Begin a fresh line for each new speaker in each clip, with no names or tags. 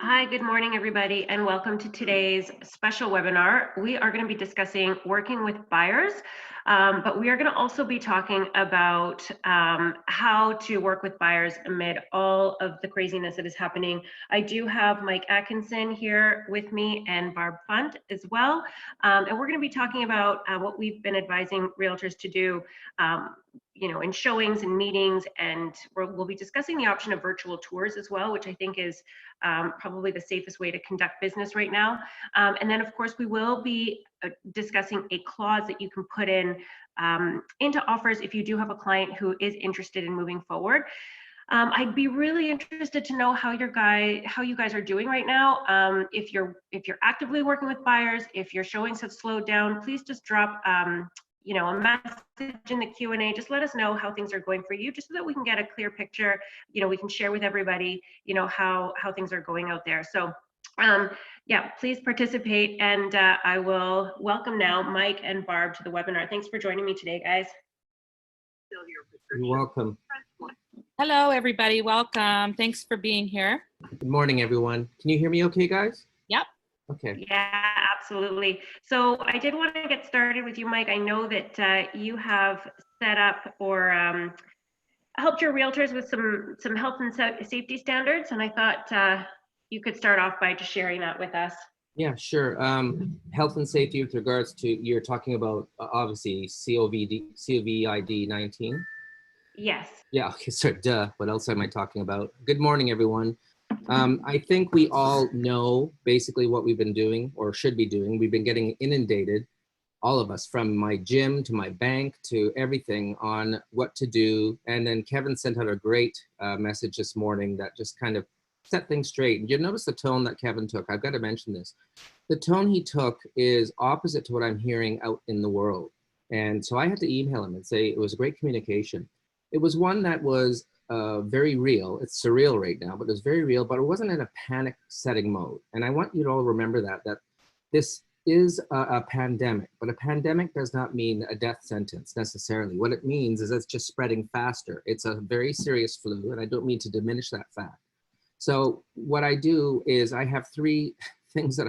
Hi, good morning, everybody, and welcome to today's special webinar. We are going to be discussing working with buyers, but we are going to also be talking about how to work with buyers amid all of the craziness that is happening. I do have Mike Atkinson here with me and Barb Funt as well, and we're going to be talking about what we've been advising realtors to do in showings and meetings, and we'll be discussing the option of virtual tours as well, which I think is probably the safest way to conduct business right now. And then, of course, we will be discussing a clause that you can put in into offers if you do have a client who is interested in moving forward. I'd be really interested to know how you guys are doing right now. If you're actively working with buyers, if your showings have slowed down, please just drop a message in the Q&A. Just let us know how things are going for you, just so that we can get a clear picture. We can share with everybody, how things are going out there. So yeah, please participate, and I will welcome now Mike and Barb to the webinar. Thanks for joining me today, guys.
You're welcome.
Hello, everybody. Welcome. Thanks for being here.
Good morning, everyone. Can you hear me okay, guys?
Yep.
Okay.
Yeah, absolutely. So I did want to get started with you, Mike. I know that you have set up or helped your realtors with some health and safety standards, and I thought you could start off by just sharing that with us.
Yeah, sure. Health and safety with regards to, you're talking about obviously COVID 19.
Yes.
Yeah, okay, so duh, what else am I talking about? Good morning, everyone. I think we all know basically what we've been doing or should be doing. We've been getting inundated, all of us, from my gym to my bank to everything, on what to do. And then Kevin sent out a great message this morning that just kind of set things straight. And you notice the tone that Kevin took. I've got to mention this. The tone he took is opposite to what I'm hearing out in the world. And so I had to email him and say it was a great communication. It was one that was very real. It's surreal right now, but it was very real, but it wasn't in a panic setting mode. And I want you to all remember that this is a pandemic, but a pandemic does not mean a death sentence necessarily. What it means is it's just spreading faster. It's a very serious flu, and I don't mean to diminish that fact. So what I do is I have three things that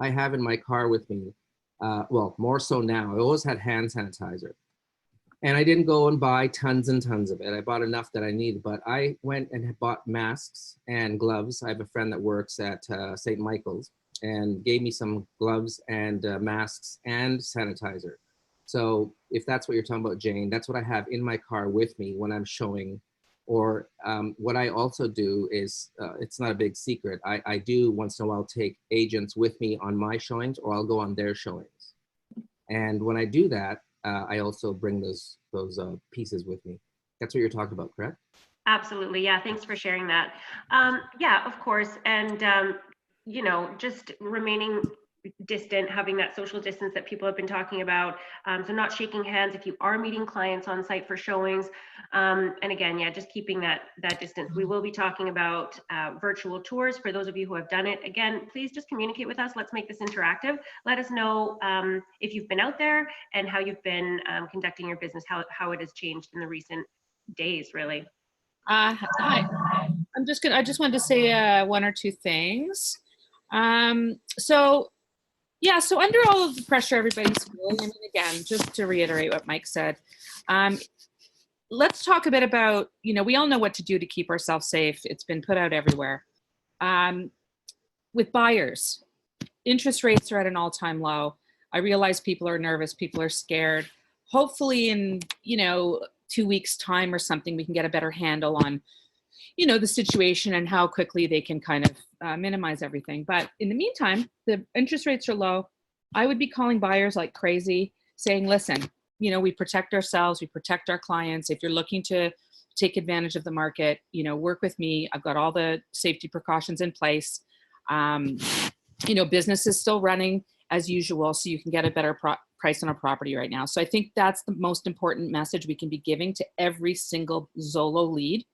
I have in my car with me. Well, more so now. I always had hand sanitizer. And I didn't go and buy tons and tons of it. I bought enough that I needed, but I went and bought masks and gloves. I have a friend that works at St. Michael's and gave me some gloves and masks and sanitizer. So if that's what you're talking about, Jane, that's what I have in my car with me when I'm showing. Or what I also do is, it's not a big secret, I do once in a while take agents with me on my showings, or I'll go on their showings. And when I do that, I also bring those pieces with me. That's what you're talking about, correct?
Absolutely. Yeah. Thanks for sharing that. Yeah, of course. And, just remaining distant, having that social distance that people have been talking about. So not shaking hands if you are meeting clients on site for showings. And again, yeah, just keeping that distance. We will be talking about virtual tours for those of you who have done it. Again, please just communicate with us. Let's make this interactive. Let us know if you've been out there and how you've been conducting your business, how it has changed in the recent days, really.
Hi. I just wanted to say one or two things. So under all of the pressure everybody's feeling, I mean, again, just to reiterate what Mike said, let's talk a bit about, we all know what to do to keep ourselves safe. It's been put out everywhere. With buyers, interest rates are at an all-time low. I realize people are nervous, people are scared. Hopefully in, 2 weeks' time or something, we can get a better handle on, the situation and how quickly they can kind of minimize everything. But in the meantime, the interest rates are low. I would be calling buyers like crazy, saying, listen, we protect ourselves, we protect our clients. If you're looking to take advantage of the market, work with me. I've got all the safety precautions in place. Business is still running as usual, so you can get a better price on a property right now. So I think that's the most important message we can be giving to every single Zolo lead.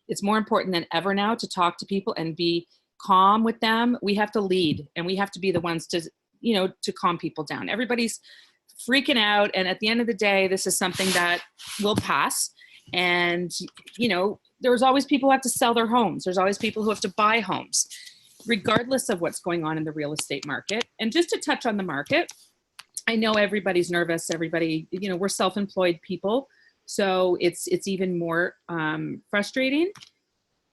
It's more important than ever now to talk to people and be calm with them. We have to lead, and we have to be the ones to, to calm people down. Everybody's freaking out, and at the end of the day, this is something that will pass. And, there's always people who have to sell their homes. There's always people who have to buy homes. regardless of what's going on in the real estate market. And just to touch on the market, I know everybody's nervous. Everybody, you know, we're self-employed people, so it's even more frustrating.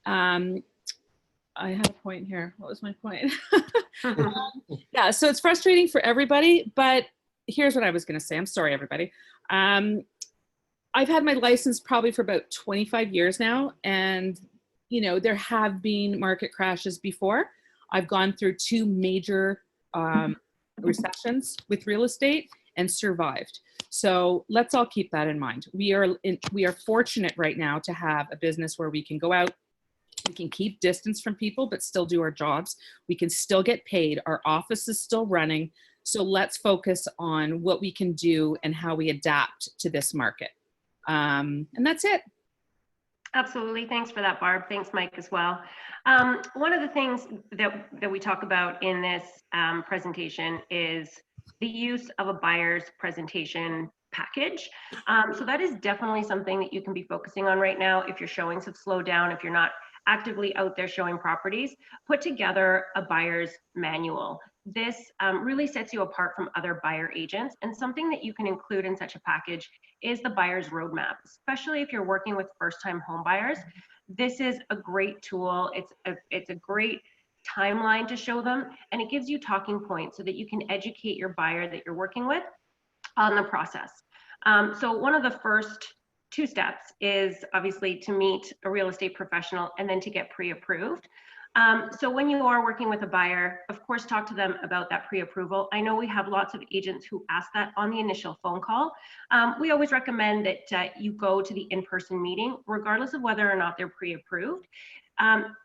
I had a point here. What was my point? Yeah, so it's frustrating for everybody, but here's what I was going to say. I'm sorry, everybody. I've had my license probably for about 25 years now, and you know, there have been market crashes before. I've gone through 2 major recessions with real estate and survived. So let's all keep that in mind. We are fortunate right now to have a business where we can go out, we can keep distance from people, but still do our jobs. We can still get paid. Our office is still running. So let's focus on what we can do and how we adapt to this market. And that's it.
Absolutely. Thanks for that, Barb. Thanks, Mike, as well. One of the things that we talk about in this presentation is the use of a buyer's presentation package. So that is definitely something that you can be focusing on right now. If your showings have slowed down, if you're not actively out there showing properties, put together a buyer's manual. This really sets you apart from other buyer agents, and something that you can include in such a package is the buyer's roadmap, especially if you're working with first-time home buyers. This is a great tool. It's a great timeline to show them, and it gives you talking points so that you can educate your buyer that you're working with on the process. So one of the first 2 steps is obviously to meet a real estate professional and then to get pre-approved. So when you are working with a buyer, of course, talk to them about that pre-approval. I know we have lots of agents who ask that on the initial phone call. We always recommend that you go to the in-person meeting, regardless of whether or not they're pre-approved.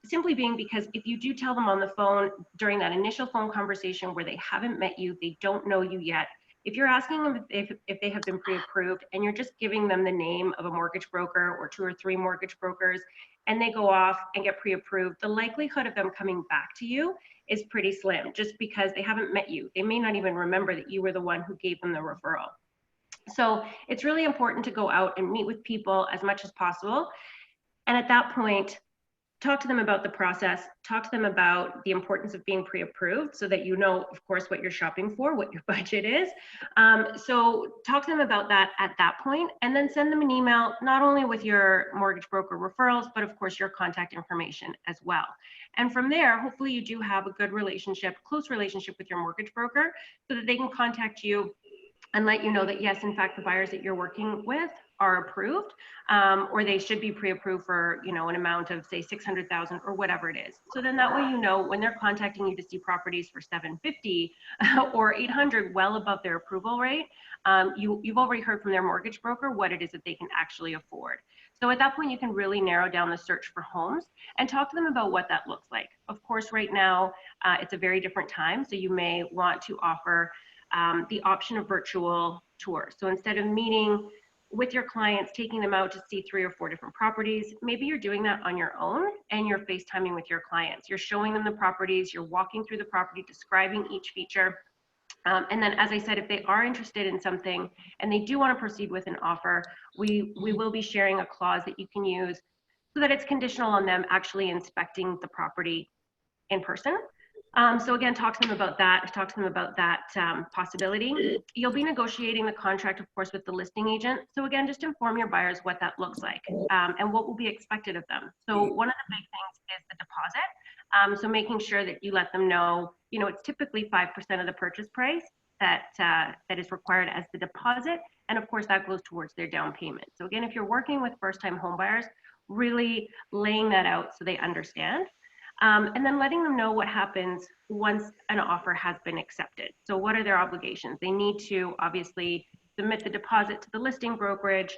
Simply being because if you do tell them on the phone during that initial phone conversation where they haven't met you, they don't know you yet, if you're asking them if they have been pre-approved and you're just giving them the name of a mortgage broker or 2 or 3 mortgage brokers and they go off and get pre-approved, the likelihood of them coming back to you is pretty slim just because they haven't met you. They may not even remember that you were the one who gave them the referral. So it's really important to go out and meet with people as much as possible. And at that point, talk to them about the process, talk to them about the importance of being pre-approved so that you know, of course, what you're shopping for, what your budget is. So talk to them about that at that point, and then send them an email, not only with your mortgage broker referrals, but of course your contact information as well. And from there, hopefully you do have a good relationship, close relationship with your mortgage broker so that they can contact you and let you know that yes, in fact, the buyers that you're working with are approved, or they should be pre-approved for, you know, an amount of say 600,000 or whatever it is. So then that way, you know, when they're contacting you to see properties for 750 or 800, well above their approval rate, you've already heard from their mortgage broker what it is that they can actually afford. So at that point, you can really narrow down the search for homes and talk to them about what that looks like. Of course, right now, it's a very different time. So you may want to offer the option of virtual tours. So instead of meeting with your clients, taking them out to see 3 or 4 different properties, maybe you're doing that on your own and you're FaceTiming with your clients. You're showing them the properties, you're walking through the property, describing each feature. And then, as I said, if they are interested in something and they do want to proceed with an offer, we will be sharing a clause that you can use so that it's conditional on them actually inspecting the property in person. So again, talk to them about that, possibility. You'll be negotiating the contract, of course, with the listing agent. So again, just inform your buyers what that looks like and what will be expected of them. So one of the big things is the deposit. So making sure that you let them know, you know, it's typically 5% of the purchase price that is required as the deposit. And of course, that goes towards their down payment. So again, if you're working with first-time home buyers, really laying that out so they understand. And then letting them know what happens once an offer has been accepted. So what are their obligations? They need to obviously submit the deposit to the listing brokerage.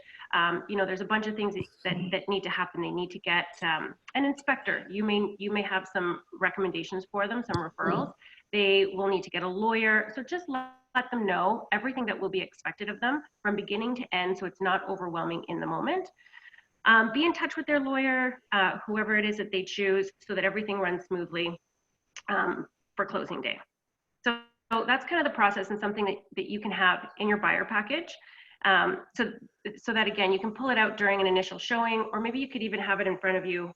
You know, there's a bunch of things that need to happen. They need to get an inspector. You may have some recommendations for them, some referrals. They will need to get a lawyer. So just let them know everything that will be expected of them from beginning to end so it's not overwhelming in the moment. Be in touch with their lawyer, whoever it is that they choose, so that everything runs smoothly for closing day. So that's kind of the process and something that you can have in your buyer package. So that, again, you can pull it out during an initial showing, or maybe you could even have it in front of you,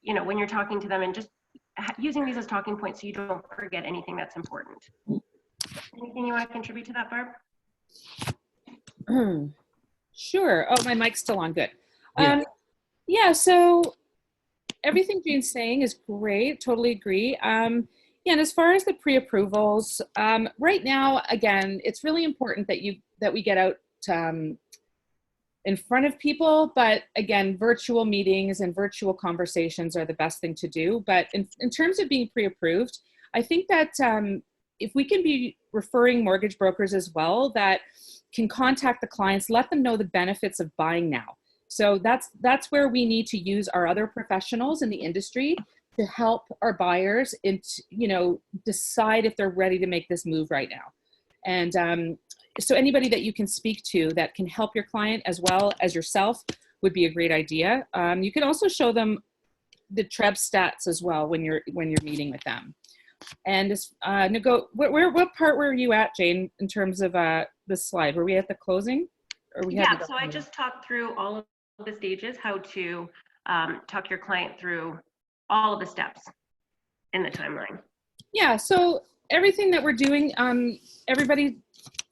you know, when you're talking to them and just using these as talking points so you don't forget anything that's important. Anything you want to contribute to that, Barb?
Sure. Oh, my mic's still on. Good.
Yeah.
Yeah, so everything Jane's saying is great. Totally agree. Yeah, and as far as the pre-approvals, right now, again, it's really important that we get out in front of people, but again, virtual meetings and virtual conversations are the best thing to do. But in terms of being pre-approved, I think that if we can be referring mortgage brokers as well that can contact the clients, let them know the benefits of buying now. So that's where we need to use our other professionals in the industry to help our buyers decide if they're ready to make this move right now. And so anybody that you can speak to that can help your client as well as yourself would be a great idea. You can also show them the TREB stats as well when you're meeting with them. And what part were you at, Jane, in terms of this slide? Were we at the closing?
Yeah, so I just talked through all of the stages, how to talk your client through all of the steps in the timeline.
Yeah, so everything that we're doing, everybody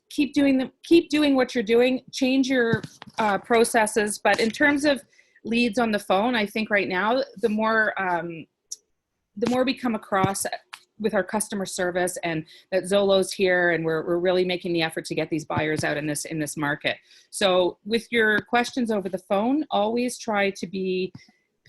keep doing what you're doing, change your processes. But in terms of leads on the phone, I think right now, the more we come across with our customer service and that Zolo's here and we're really making the effort to get these buyers out in this market. So with your questions over the phone, always try to be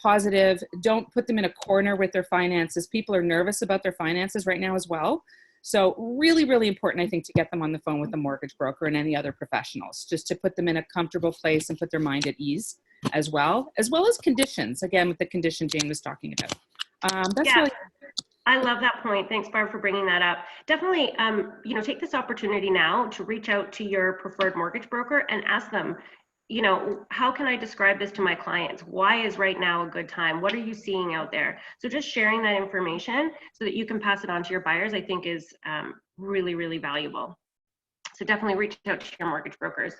positive. Don't put them in a corner with their finances. People are nervous about their finances right now as well. So really, really important, I think, to get them on the phone with a mortgage broker and any other professionals, just to put them in a comfortable place and put their mind at ease as well as conditions, again, with the condition Jane was talking about.
I love that point. Thanks, Barb, for bringing that up. Definitely, take this opportunity now to reach out to your preferred mortgage broker and ask them, how can I describe this to my clients? Why is right now a good time? What are you seeing out there? So just sharing that information so that you can pass it on to your buyers, I think is really, really valuable. So definitely reach out to your mortgage brokers.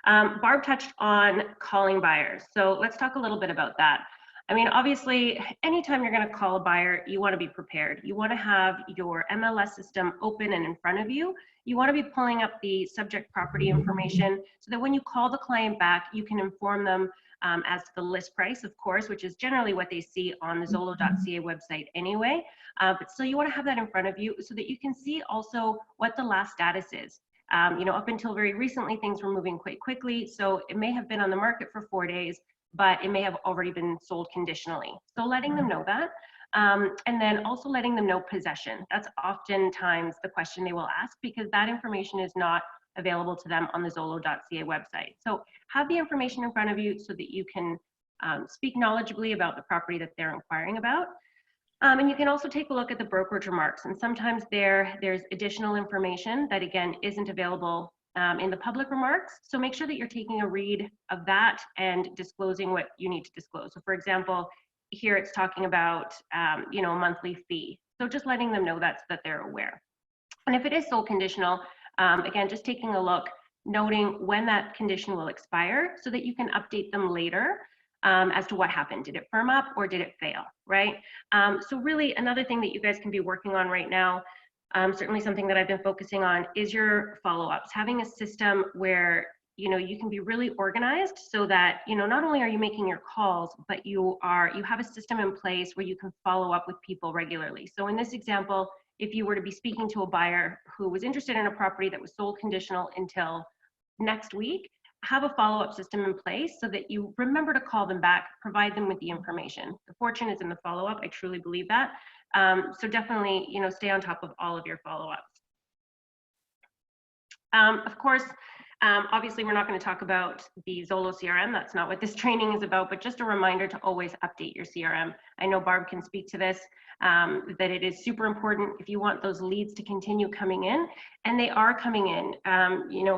Barb touched on calling buyers. So let's talk a little bit about that. I mean, obviously, anytime you're going to call a buyer, you want to be prepared. You want to have your MLS system open and in front of you. You want to be pulling up the subject property information so that when you call the client back, you can inform them as to the list price, of course, which is generally what they see on the Zolo.ca website anyway. But still, you want to have that in front of you so that you can see also what the last status is. Up until very recently, things were moving quite quickly. So it may have been on the market for 4 days, but it may have already been sold conditionally. So letting them know that. And then also letting them know possession. That's oftentimes the question they will ask because that information is not available to them on the Zolo.ca website. So have the information in front of you so that you can speak knowledgeably about the property that they're inquiring about. And you can also take a look at the brokerage remarks. And sometimes there's additional information that, again, isn't available in the public remarks. So make sure that you're taking a read of that and disclosing what you need to disclose. So for example, here it's talking about, a monthly fee. So just letting them know that they're aware. And if it is sold conditional, again, just taking a look, noting when that condition will expire so that you can update them later as to what happened. Did it firm up or did it fail, right? So really another thing that you guys can be working on right now, certainly something that I've been focusing on is your follow-ups, having a system where you can be really organized so that not only are you making your calls, but you have a system in place where you can follow up with people regularly. So in this example, if you were to be speaking to a buyer who was interested in a property that was sold conditional until next week, have a follow-up system in place so that you remember to call them back, provide them with the information. The fortune is in the follow-up. I truly believe that. So definitely, stay on top of all of your follow-ups. Of course, obviously, we're not going to talk about the Zolo CRM. That's not what this training is about, but just a reminder to always update your CRM. I know Barb can speak to this, that it is super important if you want those leads to continue coming in, and they are coming in.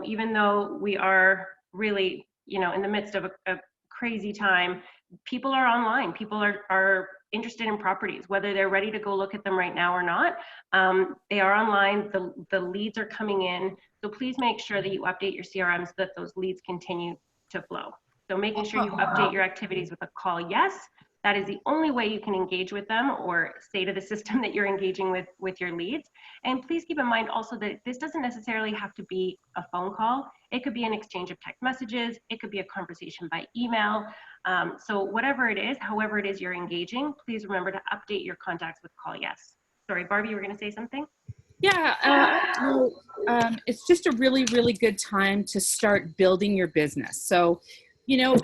Even though we are really, in the midst of a crazy time, people are online. People are interested in properties, whether they're ready to go look at them right now or not. They are online. The leads are coming in. So please make sure that you update your CRM so that those leads continue to flow. So making sure you update your activities with a call yes, That is the only way you can engage with them or say to the system that you're engaging with your leads. And please keep in mind also that this doesn't necessarily have to be a phone call. It could be an exchange of text messages. It could be a conversation by email. So whatever it is, however it is you're engaging, please remember to update your contacts with call yes. Sorry, Barb, you were going to say something?
Yeah, it's just a really, really good time to start building your business. So, you know,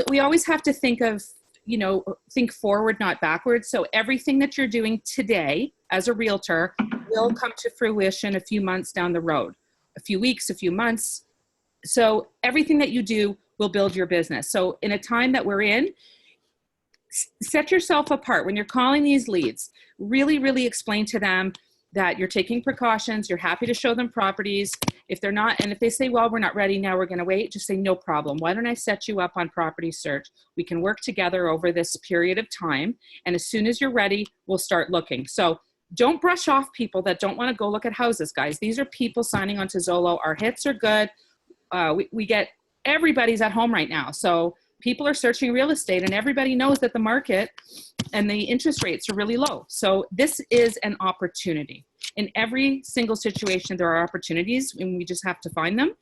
we always have to think of, you know, think forward, not backwards. So everything that you're doing today as a realtor will come to fruition a few months down the road, a few weeks, a few months. So everything that you do will build your business. So in a time that we're in, set yourself apart when you're calling these leads. Really, really explain to them that you're taking precautions, you're happy to show them properties. If they're not, and if they say, well, we're not ready now, we're gonna wait, just say, no problem. Why don't I set you up on property search? We can work together over this period of time. And as soon as you're ready, we'll start looking. So don't brush off people that don't wanna go look at houses, guys. These are people signing onto Zillow. Our hits are good. We get, everybody's at home right now. So people are searching real estate and everybody knows that the market and the interest rates are really low. So this is an opportunity. In every single situation, there are opportunities and we just have to find them.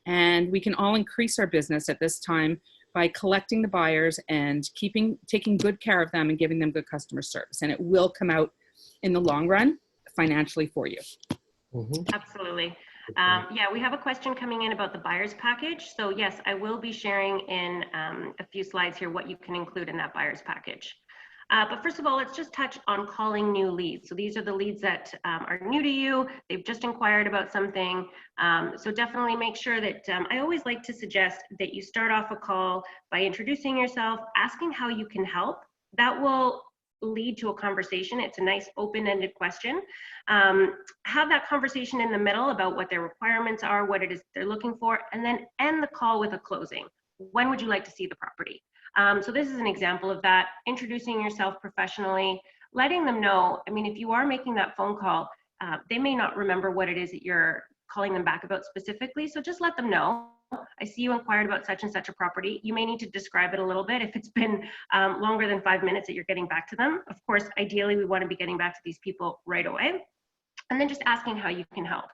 And we can all increase our business at this time by collecting the buyers and taking good care of them and giving them good customer service. And it will come out in the long run financially for you.
Absolutely. Yeah, we have a question coming in about the buyer's package. So yes, I will be sharing in a few slides here what you can include in that buyer's package. But first of all, let's just touch on calling new leads. So these are the leads that are new to you. They've just inquired about something. So definitely make sure that, I always like to suggest that you start off a call by introducing yourself, asking how you can help. That will lead to a conversation. It's a nice open-ended question. Have that conversation in the middle about what their requirements are, what it is they're looking for, and then end the call with a closing. When would you like to see the property? So this is an example of that, introducing yourself professionally, letting them know, I mean, if you are making that phone call, they may not remember what it is that you're calling them back about specifically, so just let them know. I see you inquired about such and such a property. You may need to describe it a little bit if it's been longer than 5 minutes that you're getting back to them. Of course, ideally, we want to be getting back to these people right away. And then just asking how you can help.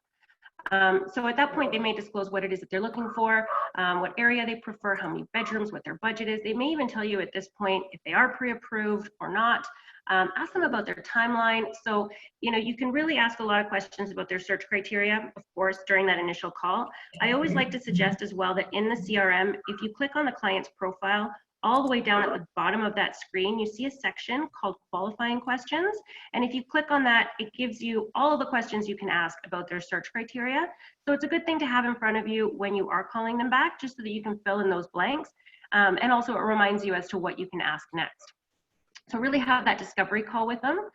So at that point, they may disclose what it is that they're looking for, what area they prefer, how many bedrooms, what their budget is. They may even tell you at this point if they are pre-approved or not. Ask them about their timeline. So, you know, you can really ask a lot of questions about their search criteria, of course, during that initial call. I always like to suggest as well that in the CRM, if you click on the client's profile, all the way down at the bottom of that screen, you see a section called qualifying questions. And if you click on that, it gives you all of the questions you can ask about their search criteria. So it's a good thing to have in front of you when you are calling them back, just so that you can fill in those blanks. And also it reminds you as to what you can ask next. So really have that discovery call with them.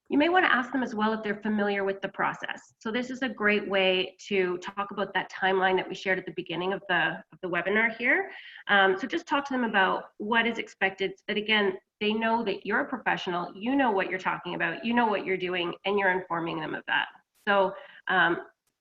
You may want to ask them as well if they're familiar with the process. So this is a great way to talk about that timeline that we shared at the beginning of the webinar here. So just talk to them about what is expected, so that again, they know that you're a professional, you know what you're talking about, you know what you're doing, and you're informing them of that. So,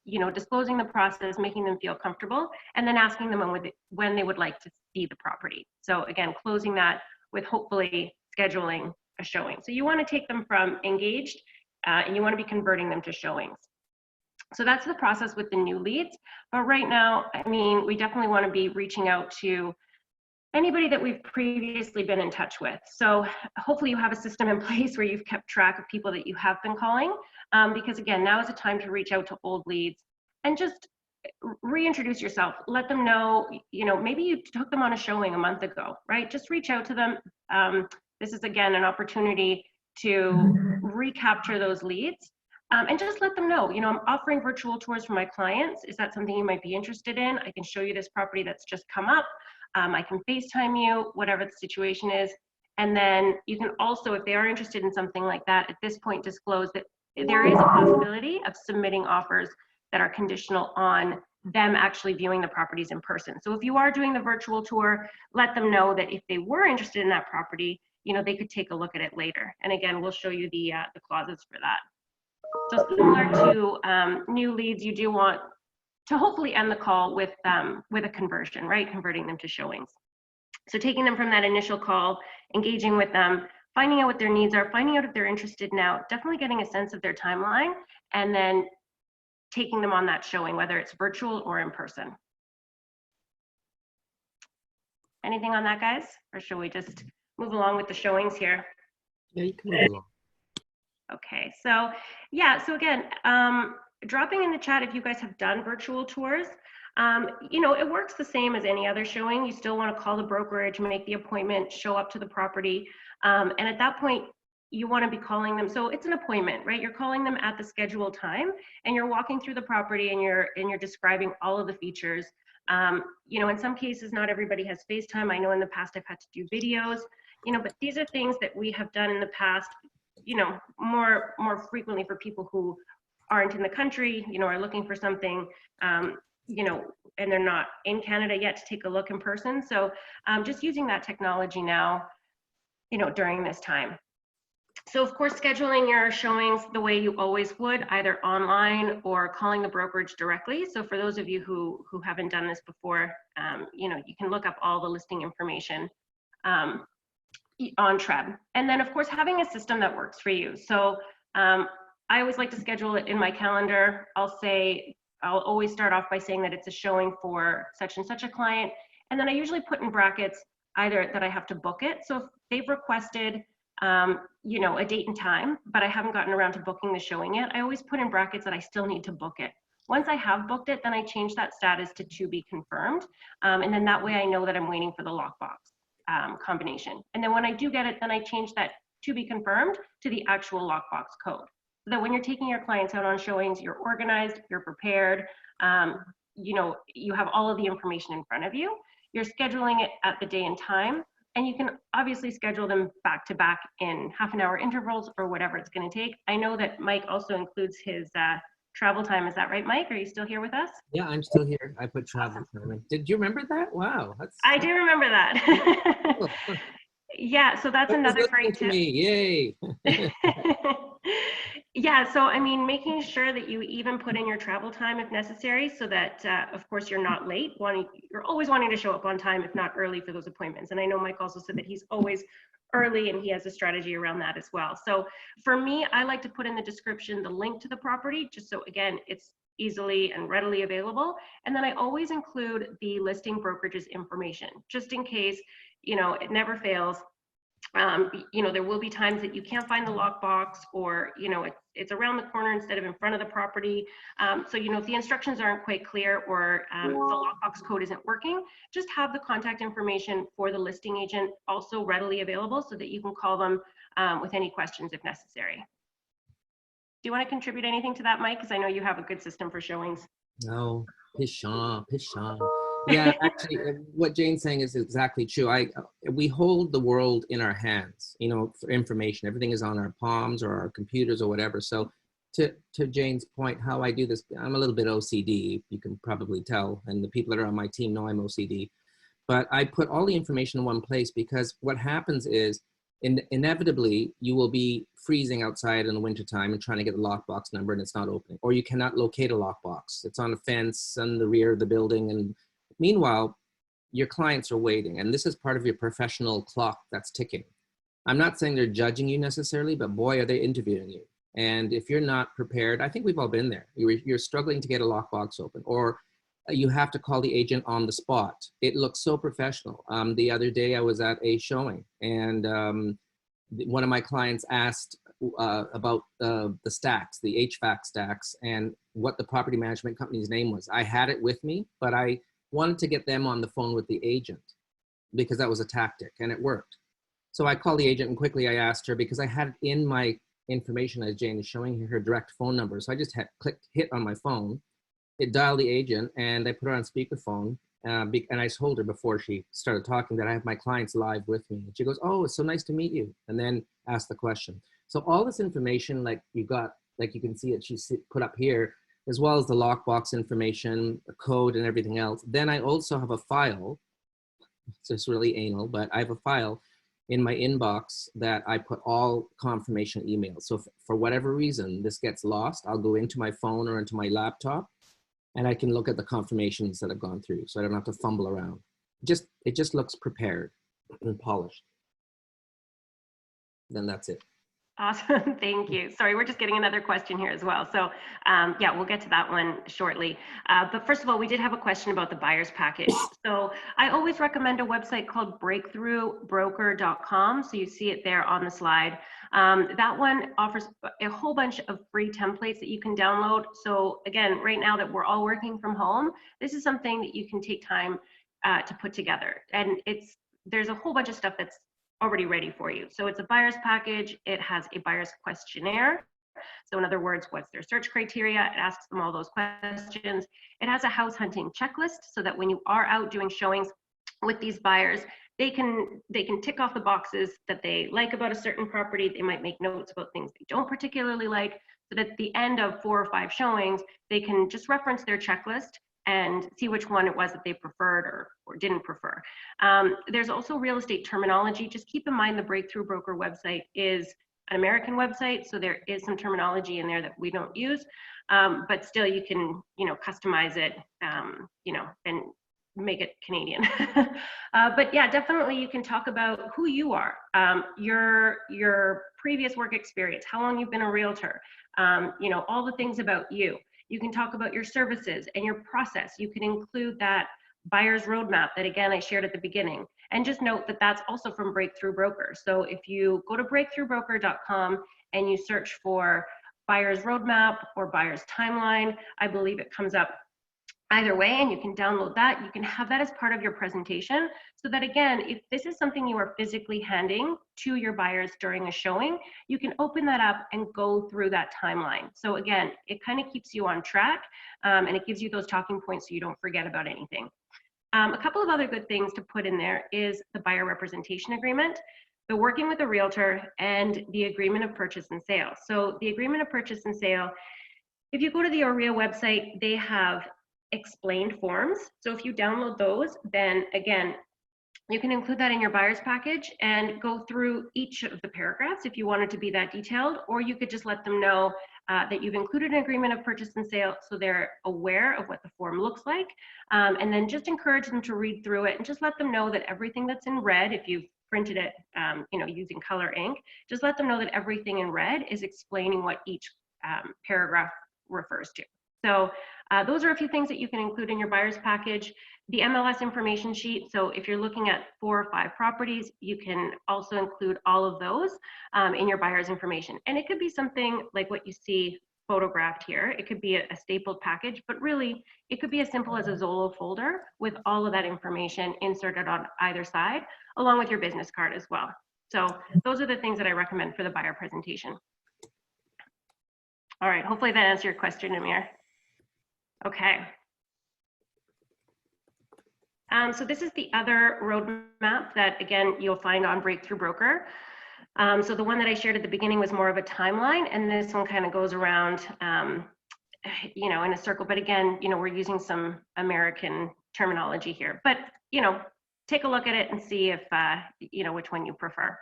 you know, disclosing the process, making them feel comfortable, and then asking them when they would like to see the property. So again, closing that with hopefully scheduling a showing. So you want to take them from engaged and you want to be converting them to showings. So that's the process with the new leads. But right now, I mean, we definitely want to be reaching out to anybody that we've previously been in touch with. So hopefully you have a system in place where you've kept track of people that you have been calling, because again, now is the time to reach out to old leads and just reintroduce yourself. Let them know, you know, maybe you took them on a showing a month ago, right? Just reach out to them. This is again an opportunity to recapture those leads, and just let them know, you know, I'm offering virtual tours for my clients. Is that something you might be interested in? I can show you this property that's just come up. I can FaceTime you, whatever the situation is. And then you can also, if they are interested in something like that, at this point disclose that there is a possibility of submitting offers that are conditional on them actually viewing the properties in person. So if you are doing the virtual tour, let them know that if they were interested in that property, you know, they could take a look at it later. And again, we'll show you the clauses for that. So similar to new leads, you do want to hopefully end the call with a conversion, right? Converting them to showings. So taking them from that initial call, engaging with them, finding out what their needs are, finding out if they're interested now, definitely getting a sense of their timeline, and then taking them on that showing, whether it's virtual or in person. Anything on that, guys? Or should we just move along with the showings here?
Yeah, you can move along.
Okay, so yeah, so again, dropping in the chat if you guys have done virtual tours. You know, it works the same as any other showing. You still want to call the brokerage, make the appointment, show up to the property. And at that point, you want to be calling them. So it's an appointment, right? You're calling them at the scheduled time and you're walking through the property and you're describing all of the features. You know, in some cases, not everybody has FaceTime. I know in the past I've had to do videos, you know, but these are things that we have done in the past, you know, more frequently for people who aren't in the country, you know, are looking for something, you know, and they're not in Canada yet to take a look in person. So just using that technology now, you know, during this time. So of course, scheduling your showings the way you always would, either online or calling the brokerage directly. So for those of you who haven't done this before, you know, you can look up all the listing information on Treb. And then of course, having a system that works for you. So I always like to schedule it in my calendar. I'll always start off by saying that it's a showing for such and such a client. And then I usually put in brackets either that I have to book it. So if they've requested, you know, a date and time, but I haven't gotten around to booking the showing yet, I always put in brackets that I still need to book it. Once I have booked it, then I change that status to be confirmed. And then that way I know that I'm waiting for the lockbox combination. And then when I do get it, then I change that to be confirmed to the actual lockbox code. So that when you're taking your clients out on showings, you're organized, you're prepared, you know, you have all of the information in front of you. You're scheduling it at the day and time, and you can obviously schedule them back to back in half-an-hour intervals or whatever it's going to take. I know that Mike also includes his travel time. Is that right, Mike? Are you still here with us?
Yeah, I'm still here. I put travel time in. Did you remember that? Wow,
I do remember that.
cool.
Yeah, so that's another great tip.
Yay!
Yeah, so I mean, making sure that you even put in your travel time if necessary, so that of course you're not late. You're always wanting to show up on time, if not early, for those appointments. And I know Mike also said that he's always early and he has a strategy around that as well. So for me, I like to put in the description the link to the property, just so again it's easily and readily available. And then I always include the listing brokerage's information, just in case, you know, it never fails. You know, there will be times that you can't find the lockbox, or, you know, it's around the corner instead of in front of the property. So, you know, if the instructions aren't quite clear, or the lockbox code isn't working, just have the contact information for the listing agent also readily available so that you can call them with any questions if necessary. Do you want to contribute anything to that, Mike? Because I know you have a good system for showings.
No, pish on. Yeah, actually, what Jane's saying is exactly true. We hold the world in our hands, you know, for information. Everything is on our palms or our computers or whatever. So to Jane's point, how I do this, I'm a little bit OCD, you can probably tell, and the people that are on my team know I'm OCD. But I put all the information in one place, because what happens is inevitably you will be freezing outside in the wintertime and trying to get the lockbox number and it's not opening, or you cannot locate a lockbox. It's on a fence in the rear of the building, and meanwhile, your clients are waiting, and this is part of your professional clock that's ticking. I'm not saying they're judging you necessarily, but boy, are they interviewing you. And if you're not prepared, I think we've all been there. You're struggling to get a lockbox open, or you have to call the agent on the spot. It looks so professional. The other day I was at a showing, and one of my clients asked about the stacks, the HVAC stacks, and what the property management company's name was. I had it with me, but I wanted to get them on the phone with the agent, because that was a tactic, and it worked. So I called the agent, and quickly I asked her, because I had in my information, as Jane is showing here, her direct phone number. So I just hit on my phone. It dialed the agent, and I put her on speakerphone. And I told her before she started talking that I have my clients live with me. And she goes, "Oh, it's so nice to meet you." And then asked the question. So all this information, like you can see it, she put up here, as well as the lockbox information, the code, and everything else. Then I also have a file. It's just really anal, but I have a file in my inbox that I put all confirmation emails. So for whatever reason this gets lost, I'll go into my phone or into my laptop, and I can look at the confirmations that have gone through, so I don't have to fumble around. it just looks prepared and polished. Then that's it.
Awesome, thank you. Sorry, we're just getting another question here as well. So yeah, we'll get to that one shortly. But first of all, we did have a question about the buyer's package. So I always recommend a website called breakthroughbroker.com. So you see it there on the slide. That one offers a whole bunch of free templates that you can download. So again, right now that we're all working from home, this is something that you can take time to put together. And there's a whole bunch of stuff that's already ready for you. So it's a buyer's package. It has a buyer's questionnaire. So in other words, what's their search criteria? It asks them all those questions. It has a house hunting checklist so that when you are out doing showings with these buyers, they can tick off the boxes that they like about a certain property. They might make notes about things they don't particularly like, so that at the end of 4 or 5 showings, they can just reference their checklist and see which one it was that they preferred or didn't prefer. There's also real estate terminology. Just keep in mind the Breakthrough Broker website is an American website, so there is some terminology in there that we don't use, but still you can, customize it, and make it Canadian. But yeah, definitely you can talk about who you are, your previous work experience, how long you've been a realtor, all the things about you. You can talk about your services and your process. You can include that buyer's roadmap that, again, I shared at the beginning. And just note that that's also from Breakthrough Broker. So if you go to breakthroughbroker.com and you search for buyer's roadmap or buyer's timeline, I believe it comes up either way, and you can download that. You can have that as part of your presentation so that, again, if this is something you are physically handing to your buyers during a showing, you can open that up and go through that timeline. So again, it kind of keeps you on track, and it gives you those talking points so you don't forget about anything. A couple of other good things to put in there is the buyer representation agreement, the working with a realtor, and the agreement of purchase and sale. So the agreement of purchase and sale, if you go to the OREA website, they have explained forms. So if you download those, then again, you can include that in your buyer's package and go through each of the paragraphs if you wanted to be that detailed, or you could just let them know that you've included an agreement of purchase and sale so they're aware of what the form looks like. And then just encourage them to read through it and just let them know that everything that's in red, if you've printed it using color ink, just let them know that everything in red is explaining what each paragraph refers to. So those are a few things that you can include in your buyer's package. The MLS information sheet, so if you're looking at 4 or 5 properties, you can also include all of those in your buyer's information. And it could be something like what you see photographed here. It could be a stapled package, but really it could be as simple as a Zolo folder with all of that information inserted on either side, along with your business card as well. So those are the things that I recommend for the buyer presentation. All right, hopefully that answered your question, Amir. Okay. So this is the other roadmap that, again, you'll find on Breakthrough Broker. So the one that I shared at the beginning was more of a timeline, and this one kind of goes around, in a circle. But again, we're using some American terminology here. But, take a look at it and see if, which one you prefer.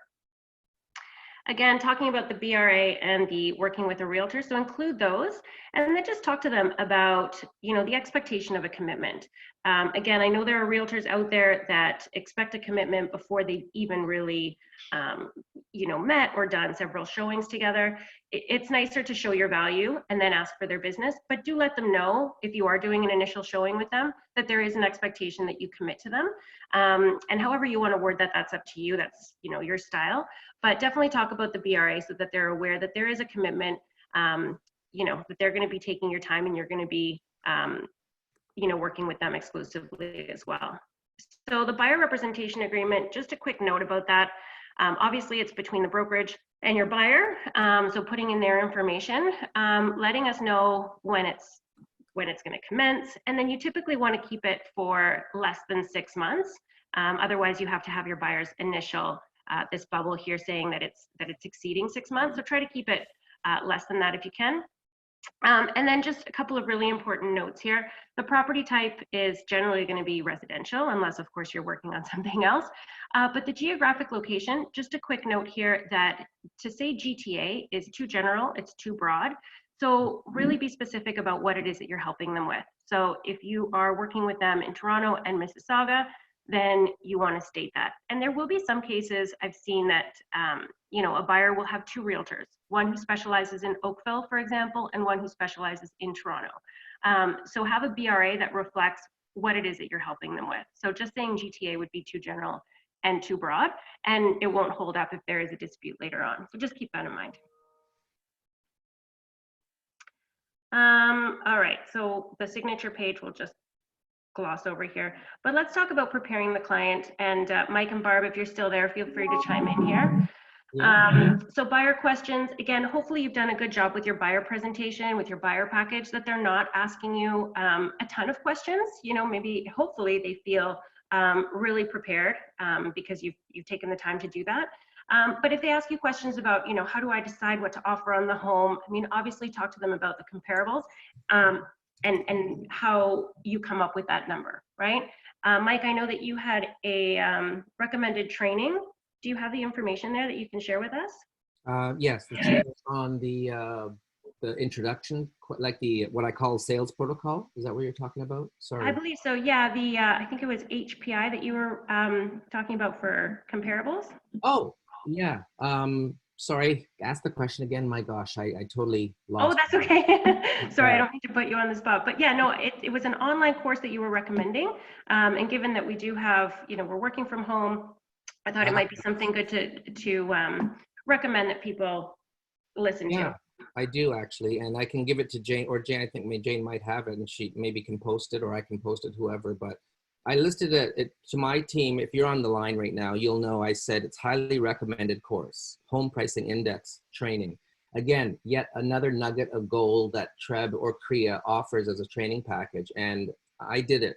Again, talking about the BRA and the working with a realtor, so include those, and then just talk to them about, the expectation of a commitment. Again, I know there are realtors out there that expect a commitment before they've even really, met or done several showings together. It's nicer to show your value and then ask for their business, but do let them know if you are doing an initial showing with them that there is an expectation that you commit to them. And however you want to word that, that's up to you. That's, your style. But definitely talk about the BRA so that they're aware that there is a commitment, that they're going to be taking your time and you're going to be, working with them exclusively as well. So the buyer representation agreement, just a quick note about that. Obviously, it's between the brokerage and your buyer. So putting in their information, letting us know when it's going to commence, and then you typically want to keep it for less than 6 months. Otherwise, you have to have your buyer's initial this bubble here saying that it's exceeding 6 months. So try to keep it less than that if you can. And then just a couple of really important notes here. The property type is generally going to be residential, unless of course you're working on something else. But the geographic location, just a quick note here that to say GTA is too general, it's too broad. So really be specific about what it is that you're helping them with. So if you are working with them in Toronto and Mississauga, then you want to state that. And there will be some cases I've seen that, you know, a buyer will have two realtors, one who specializes in Oakville, for example, and one who specializes in Toronto. So have a BRA that reflects what it is that you're helping them with. So just saying GTA would be too general and too broad, and it won't hold up if there is a dispute later on. So just keep that in mind. All right, so the signature page will just gloss over here, but let's talk about preparing the client. And Mike and Barb, if you're still there, feel free to chime in here. Yeah. So buyer questions, again, hopefully you've done a good job with your buyer presentation, with your buyer package, that they're not asking you a ton of questions. You know, maybe hopefully they feel really prepared because you've taken the time to do that. But if they ask you questions about, you know, how do I decide what to offer on the home? I mean, obviously talk to them about the comparables. And how you come up with that number, right? Mike, I know that you had a recommended training. Do you have the information there that you can share with us?
Yes, the training on the introduction, like the what I call sales protocol. Is that what you're talking about? Sorry.
I believe so. Yeah, the I think it was HPI that you were talking about for comparables.
Oh, yeah. Sorry, ask the question again. My gosh, I totally lost.
Oh, that's okay. Sorry, I don't mean to put you on the spot, but yeah, no, it was an online course that you were recommending. And given that we do have, you know, we're working from home, I thought it might be something good to recommend that people listen to.
Yeah, I do actually, and I can give it to Jane, or Jane, I think Jane might have it, and she maybe can post it, or I can post it, whoever, but I listed it to my team. If you're on the line right now, you'll know I said it's highly recommended course, home pricing index training. Again, yet another nugget of gold that TREB or CREA offers as a training package. And I did it.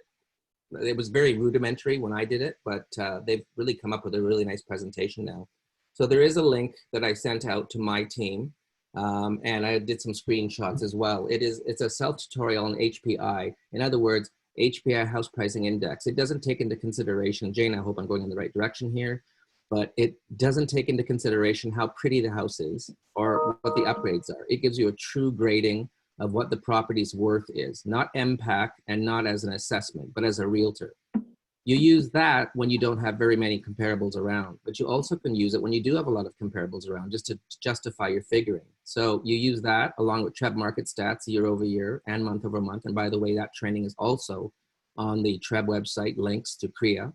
It was very rudimentary when I did it, but they've really come up with a really nice presentation now. So there is a link that I sent out to my team, and I did some screenshots as well. It's a self-tutorial on HPI. In other words, HPI House Pricing Index. It doesn't take into consideration, Jane, I hope I'm going in the right direction here, but it doesn't take into consideration how pretty the house is or what the upgrades are. It gives you a true grading of what the property's worth is, not MPAC and not as an assessment, but as a realtor. You use that when you don't have very many comparables around, but you also can use it when you do have a lot of comparables around, just to justify your figuring. So you use that along with TREB market stats year over year and month over month. And by the way, that training is also on the TREB website, links to CREA.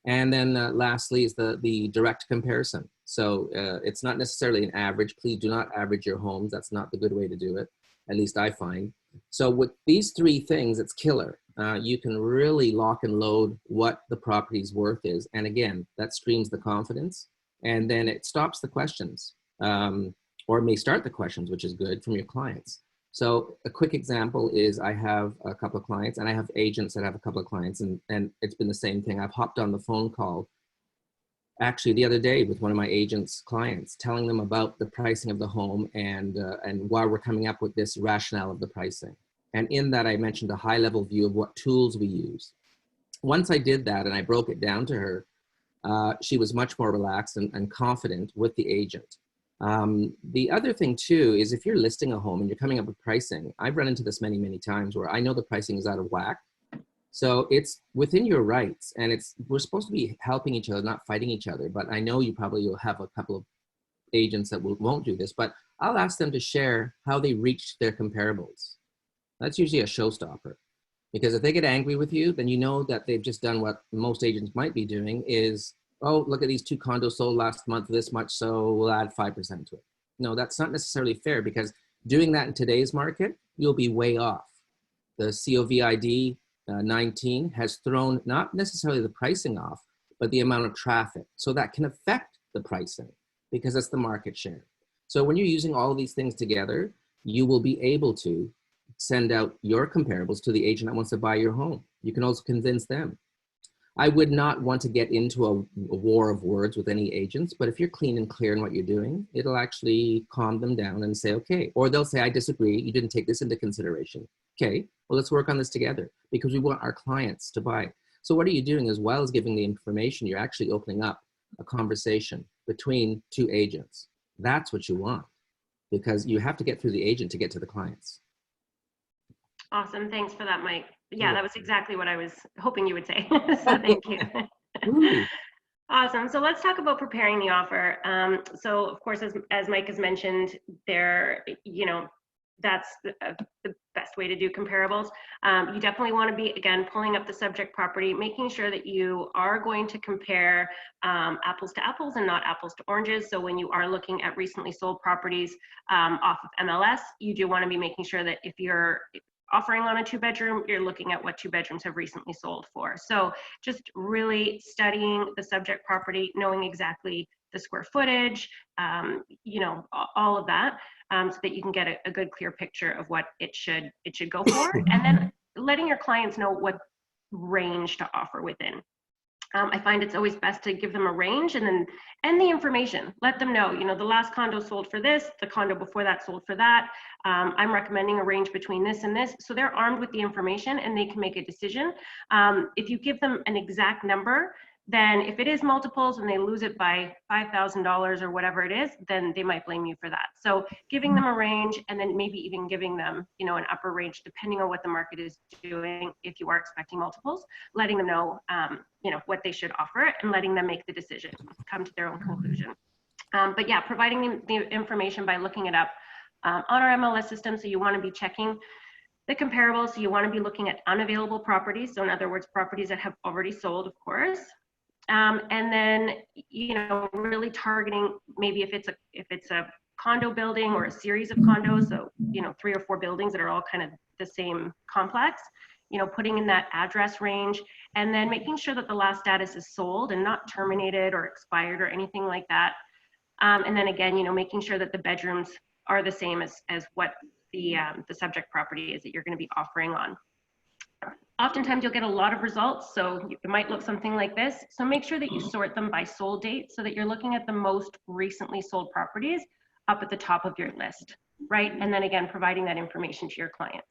And then lastly is the direct comparison. So it's not necessarily an average. Please do not average your homes. That's not the good way to do it, at least I find. So with these three things, it's killer. You can really lock and load what the property's worth is. And again, that streams the confidence, and then it stops the questions, or may start the questions, which is good from your clients. So a quick example is I have a couple of clients, and I have agents that have a couple of clients, and it's been the same thing. I've hopped on the phone call actually the other day with one of my agents' clients, telling them about the pricing of the home and why we're coming up with this rationale of the pricing. And in that, I mentioned a high-level view of what tools we use. Once I did that and I broke it down to her, she was much more relaxed and confident with the agent. The other thing too is if you're listing a home and you're coming up with pricing, I've run into this many, many times where I know the pricing is out of whack. So it's within your rights, and we're supposed to be helping each other, not fighting each other. But I know you probably will have a couple of agents that won't do this, but I'll ask them to share how they reached their comparables. That's usually a showstopper, because if they get angry with you, then you know that they've just done what most agents might be doing is, oh, look at these 2 condos sold last month this much, so we'll add 5% to it. No, that's not necessarily fair, because doing that in today's market, you'll be way off. The COVID 19 has thrown not necessarily the pricing off, but the amount of traffic. So that can affect the pricing because it's the market share. So when you're using all of these things together, you will be able to send out your comparables to the agent that wants to buy your home. You can also convince them. I would not want to get into a war of words with any agents, but if you're clean and clear in what you're doing, it'll actually calm them down and say, okay, or they'll say, I disagree, you didn't take this into consideration. Okay, well, let's work on this together because we want our clients to buy. So what are you doing? As well as giving the information, you're actually opening up a conversation between two agents. That's what you want, because you have to get through the agent to get to the clients.
Awesome. Thanks for that, Mike. Yeah, that was exactly what I was hoping you would say. So thank you.
Ooh.
Awesome. So let's talk about preparing the offer. So of course, as Mike has mentioned, that's the best way to do comparables. You definitely want to be, again, pulling up the subject property, making sure that you are going to compare apples to apples and not apples to oranges. So when you are looking at recently sold properties off of MLS, you do want to be making sure that if you're offering on a 2-bedroom, you're looking at what 2 bedrooms have recently sold for. So just really studying the subject property, knowing exactly the square footage, all of that, so that you can get a good clear picture of what it should go for, and then letting your clients know what range to offer within. I find it's always best to give them a range and the information. Let them know, the last condo sold for this, the condo before that sold for that. I'm recommending a range between this and this. So they're armed with the information and they can make a decision. If you give them an exact number, then if it is multiples and they lose it by $5,000 or whatever it is, then they might blame you for that. So giving them a range and then maybe even giving them, an upper range, depending on what the market is doing, if you are expecting multiples, letting them know, what they should offer and letting them make the decision, come to their own conclusion. But yeah, providing them the information by looking it up on our MLS system. So you want to be checking the comparables. So you want to be looking at unavailable properties. So in other words, properties that have already sold, of course. And then, really targeting maybe if it's a condo building or a series of condos, so, 3 or 4 buildings that are all kind of the same complex, putting in that address range, and then making sure that the last status is sold and not terminated or expired or anything like that. And then again, making sure that the bedrooms are the same as what the subject property is that you're going to be offering on. Oftentimes you'll get a lot of results, so it might look something like this. So make sure that you sort them by sold date so that you're looking at the most recently sold properties up at the top of your list, right? And then again, providing that information to your clients.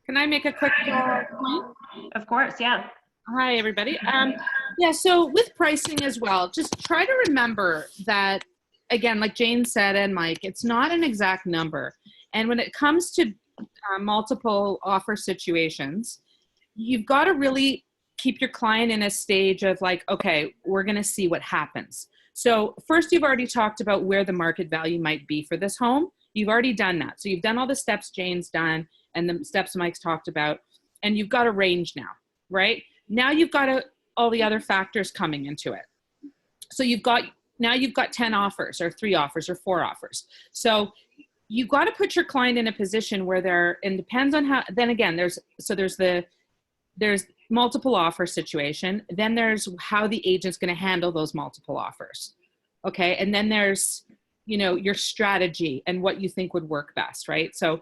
Can I make a quick point?
Of course, yeah.
Hi, everybody. Yeah, so with pricing as well, just try to remember that, again, like Jane said and Mike, it's not an exact number. And when it comes to multiple offer situations, you've got to really keep your client in a stage of like, okay, we're going to see what happens. So first, you've already talked about where the market value might be for this home. You've already done that. So you've done all the steps Jane's done and the steps Mike's talked about, and you've got a range now, right? Now you've got all the other factors coming into it. So you've got 10 offers or 3 offers or 4 offers. So you've got to put your client in a position where and depends on how, then again, there's multiple offer situation. Then there's how the agent's going to handle those multiple offers. Okay. And then there's, your strategy and what you think would work best. Right. So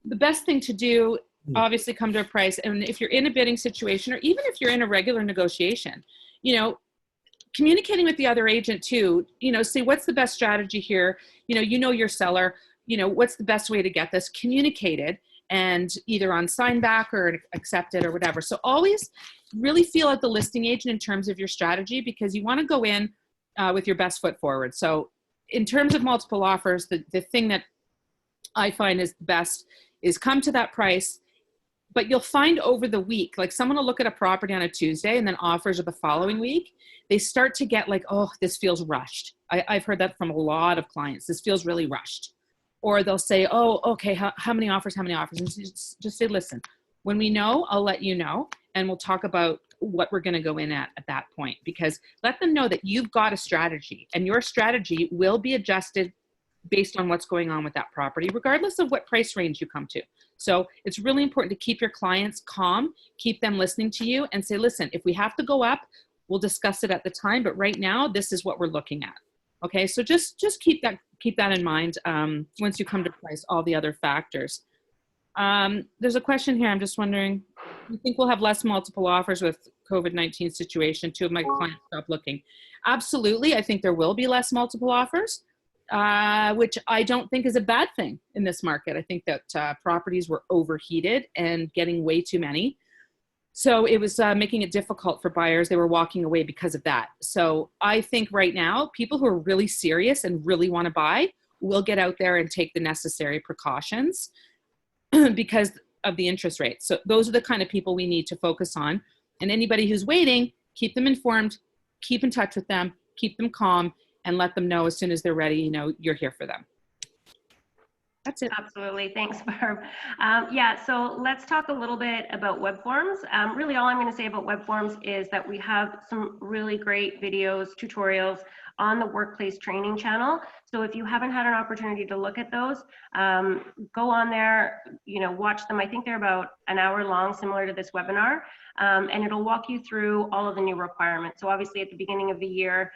the best thing to do, obviously come to a price. And if you're in a bidding situation, or even if you're in a regular negotiation, communicating with the other agent too, say what's the best strategy here? Your seller, what's the best way to get this communicated and either on sign back or accepted or whatever. So always really feel out the listing agent in terms of your strategy, because you want to go in with your best foot forward. So in terms of multiple offers, the thing that I find is best is come to that price. But you'll find over the week, like someone will look at a property on a Tuesday and then offers are the following week. They start to get like, oh, this feels rushed. I've heard that from a lot of clients. This feels really rushed. Or they'll say, oh, okay, how many offers? And just say, listen, when we know, I'll let you know. And we'll talk about what we're going to go in at that point. Because let them know that you've got a strategy and your strategy will be adjusted based on what's going on with that property, regardless of what price range you come to. So it's really important to keep your clients calm, keep them listening to you and say, listen, if we have to go up, we'll discuss it at the time. But right now, this is what we're looking at. Okay, so just keep that in mind once you come to price all the other factors. There's a question here. I'm just wondering, do you think we'll have less multiple offers with COVID-19 situation? 2 of my clients stopped looking. Absolutely. I think there will be less multiple offers. Which I don't think is a bad thing in this market. I think that properties were overheated and getting way too many. So it was making it difficult for buyers. They were walking away because of that. So I think right now, people who are really serious and really want to buy will get out there and take the necessary precautions because of the interest rates. So those are the kind of people we need to focus on. And anybody who's waiting, keep them informed, keep in touch with them, keep them calm, and let them know as soon as they're ready, you know, you're here for them. That's it.
Absolutely. Thanks, Barb. Yeah, so let's talk a little bit about web forms. Really, all I'm going to say about web forms is that we have some really great videos, tutorials on the workplace training channel. So if you haven't had an opportunity to look at those, go on there, you know, watch them. I think they're about an hour long, similar to this webinar, and it'll walk you through all of the new requirements. So obviously at the beginning of the year,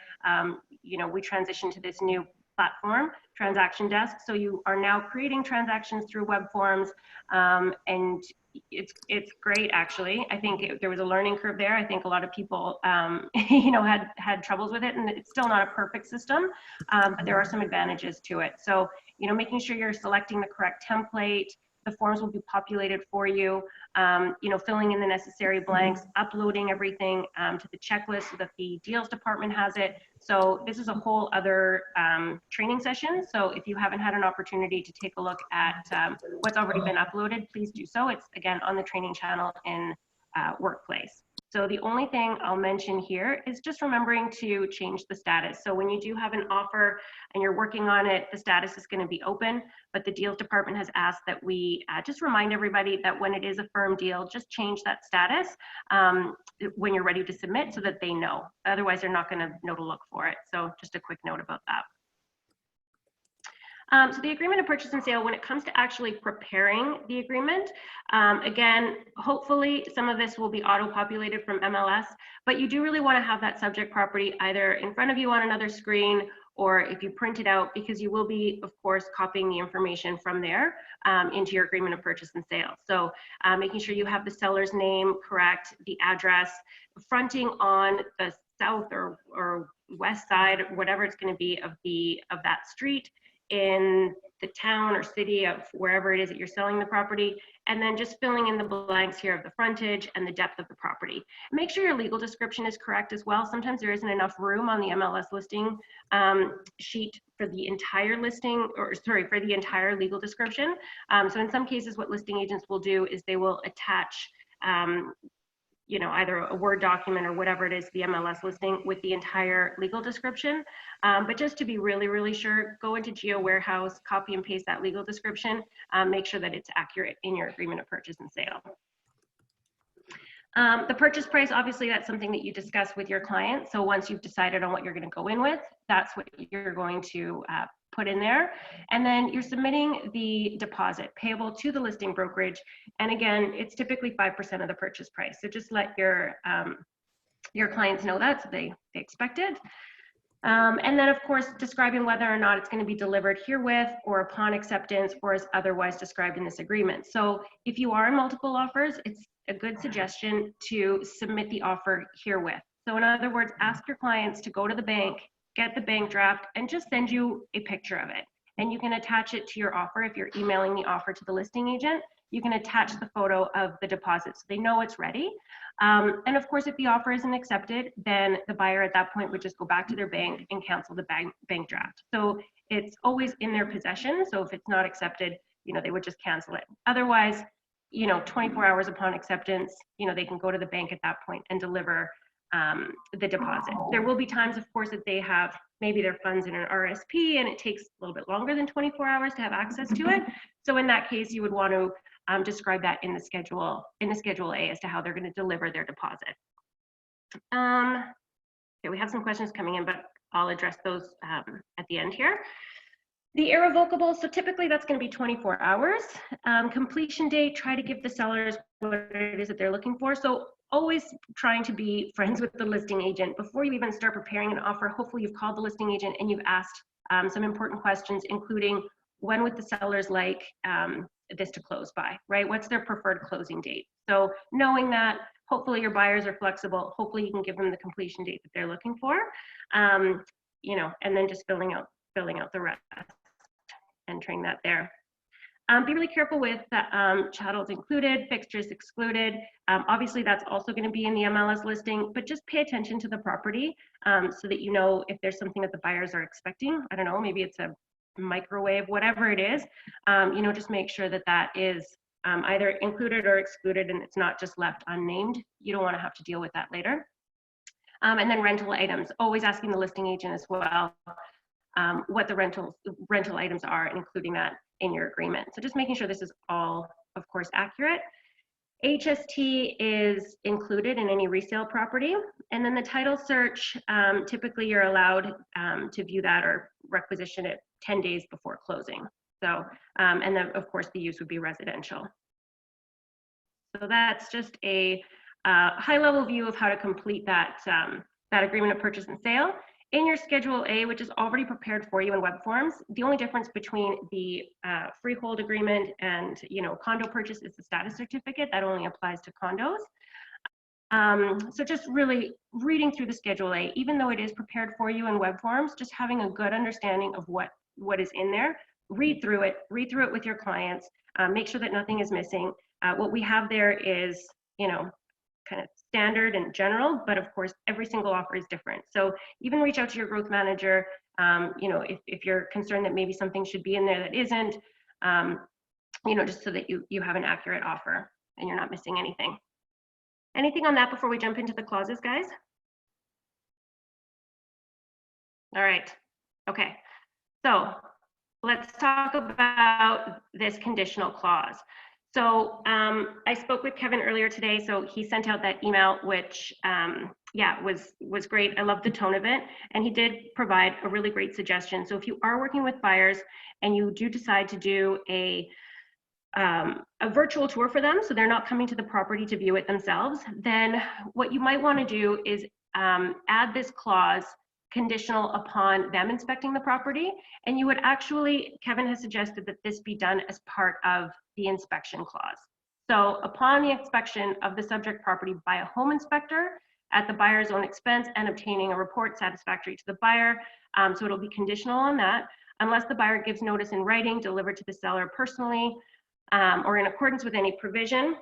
you know, we transitioned to this new platform, Transaction Desk. So you are now creating transactions through web forms, and it's great, actually. I think there was a learning curve there. I think a lot of people, you know, had troubles with it, and it's still not a perfect system, but there are some advantages to it. So, you know, making sure you're selecting the correct template, the forms will be populated for you, you know, filling in the necessary blanks, uploading everything to the checklist so that the deals department has it. So this is a whole other training session. So if you haven't had an opportunity to take a look at what's already been uploaded, please do so. It's, again, on the training channel in Workplace. So the only thing I'll mention here is just remembering to change the status. So when you do have an offer and you're working on it, the status is going to be open, but the deals department has asked that we just remind everybody that when it is a firm deal, just change that status when you're ready to submit so that they know. Otherwise, they're not going to know to look for it. So just a quick note about that. So the agreement of purchase and sale, when it comes to actually preparing the agreement, again, hopefully some of this will be auto-populated from MLS, but you do really want to have that subject property either in front of you on another screen, or if you print it out, because you will be, of course, copying the information from there into your agreement of purchase and sale. So making sure you have the seller's name correct, the address, fronting on the south or west side, whatever it's going to be of that street, in the town or city of wherever it is that you're selling the property, and then just filling in the blanks here of the frontage and the depth of the property. Make sure your legal description is correct as well. Sometimes there isn't enough room on the MLS listing sheet for the entire listing, or sorry, for the entire legal description. So in some cases, what listing agents will do is they will attach you know, either a Word document or whatever it is, the MLS listing with the entire legal description. But just to be really, really sure, go into Geo Warehouse, copy and paste that legal description, make sure that it's accurate in your agreement of purchase and sale. The purchase price, obviously, that's something that you discuss with your client. So once you've decided on what you're going to go in with, that's what you're going to put in there. And then you're submitting the deposit payable to the listing brokerage. And again, it's typically 5% of the purchase price. So just let your clients know that so they expected. And then, of course, describing whether or not it's going to be delivered herewith or upon acceptance or as otherwise described in this agreement. So if you are in multiple offers, it's a good suggestion to submit the offer herewith. So in other words, ask your clients to go to the bank, get the bank draft, and just send you a picture of it. And you can attach it to your offer. If you're emailing the offer to the listing agent, you can attach the photo of the deposit so they know it's ready. And of course, if the offer isn't accepted, then the buyer at that point would just go back to their bank and cancel the bank draft. So it's always in their possession. So if it's not accepted, you know, they would just cancel it. Otherwise, you know, 24 hours upon acceptance, you know, they can go to the bank at that point and deliver the deposit. There will be times, of course, that they have maybe their funds in an RSP and it takes a little bit longer than 24 hours to have access to it. So in that case, you would want to describe that in the schedule A as to how they're going to deliver their deposit. Okay, we have some questions coming in, but I'll address those at the end here. The irrevocable, so typically that's going to be 24 hours. Completion date, try to give the sellers what it is that they're looking for. So always trying to be friends with the listing agent. Before you even start preparing an offer, hopefully you've called the listing agent and you've asked some important questions, including when would the sellers like this to close by, right? What's their preferred closing date? So knowing that, hopefully your buyers are flexible. Hopefully you can give them the completion date that they're looking for, you know, and then just filling out the rest, entering that there. Be really careful with chattels included, fixtures excluded. Obviously, that's also going to be in the MLS listing, but just pay attention to the property so that you know if there's something that the buyers are expecting. I don't know, maybe it's a microwave, whatever it is. You know, just make sure that that is either included or excluded, and it's not just left unnamed. You don't want to have to deal with that later. And then rental items, always asking the listing agent as well what the rental items are, and including that in your agreement. So just making sure this is all, of course, accurate. HST is included in any resale property. And then the title search, typically you're allowed to view that or requisition it 10 days before closing. So, and then of course the use would be residential. So that's just a high level view of how to complete that, that agreement of purchase and sale. In your Schedule A, which is already prepared for you in web forms, the only difference between the freehold agreement and condo purchase is the status certificate. That only applies to condos. So just really reading through the Schedule A, even though it is prepared for you in web forms, just having a good understanding of what is in there. Read through it with your clients, make sure that nothing is missing. What we have there is, kind of standard and general, but of course every single offer is different. So even reach out to your growth manager, if you're concerned that maybe something should be in there that isn't, just so that you have an accurate offer and you're not missing anything. Anything on that before we jump into the clauses, guys? All right, okay. So let's talk about this conditional clause. So I spoke with Kevin earlier today, so he sent out that email, which was great. I love the tone of it, and he did provide a really great suggestion. So if you are working with buyers and you do decide to do a virtual tour for them, so they're not coming to the property to view it themselves, then what you might want to do is add this clause conditional upon them inspecting the property. And you would actually, Kevin has suggested that this be done as part of the inspection clause. So upon the inspection of the subject property by a home inspector at the buyer's own expense and obtaining a report satisfactory to the buyer, so it'll be conditional on that, unless the buyer gives notice in writing delivered to the seller personally or in accordance with any provision.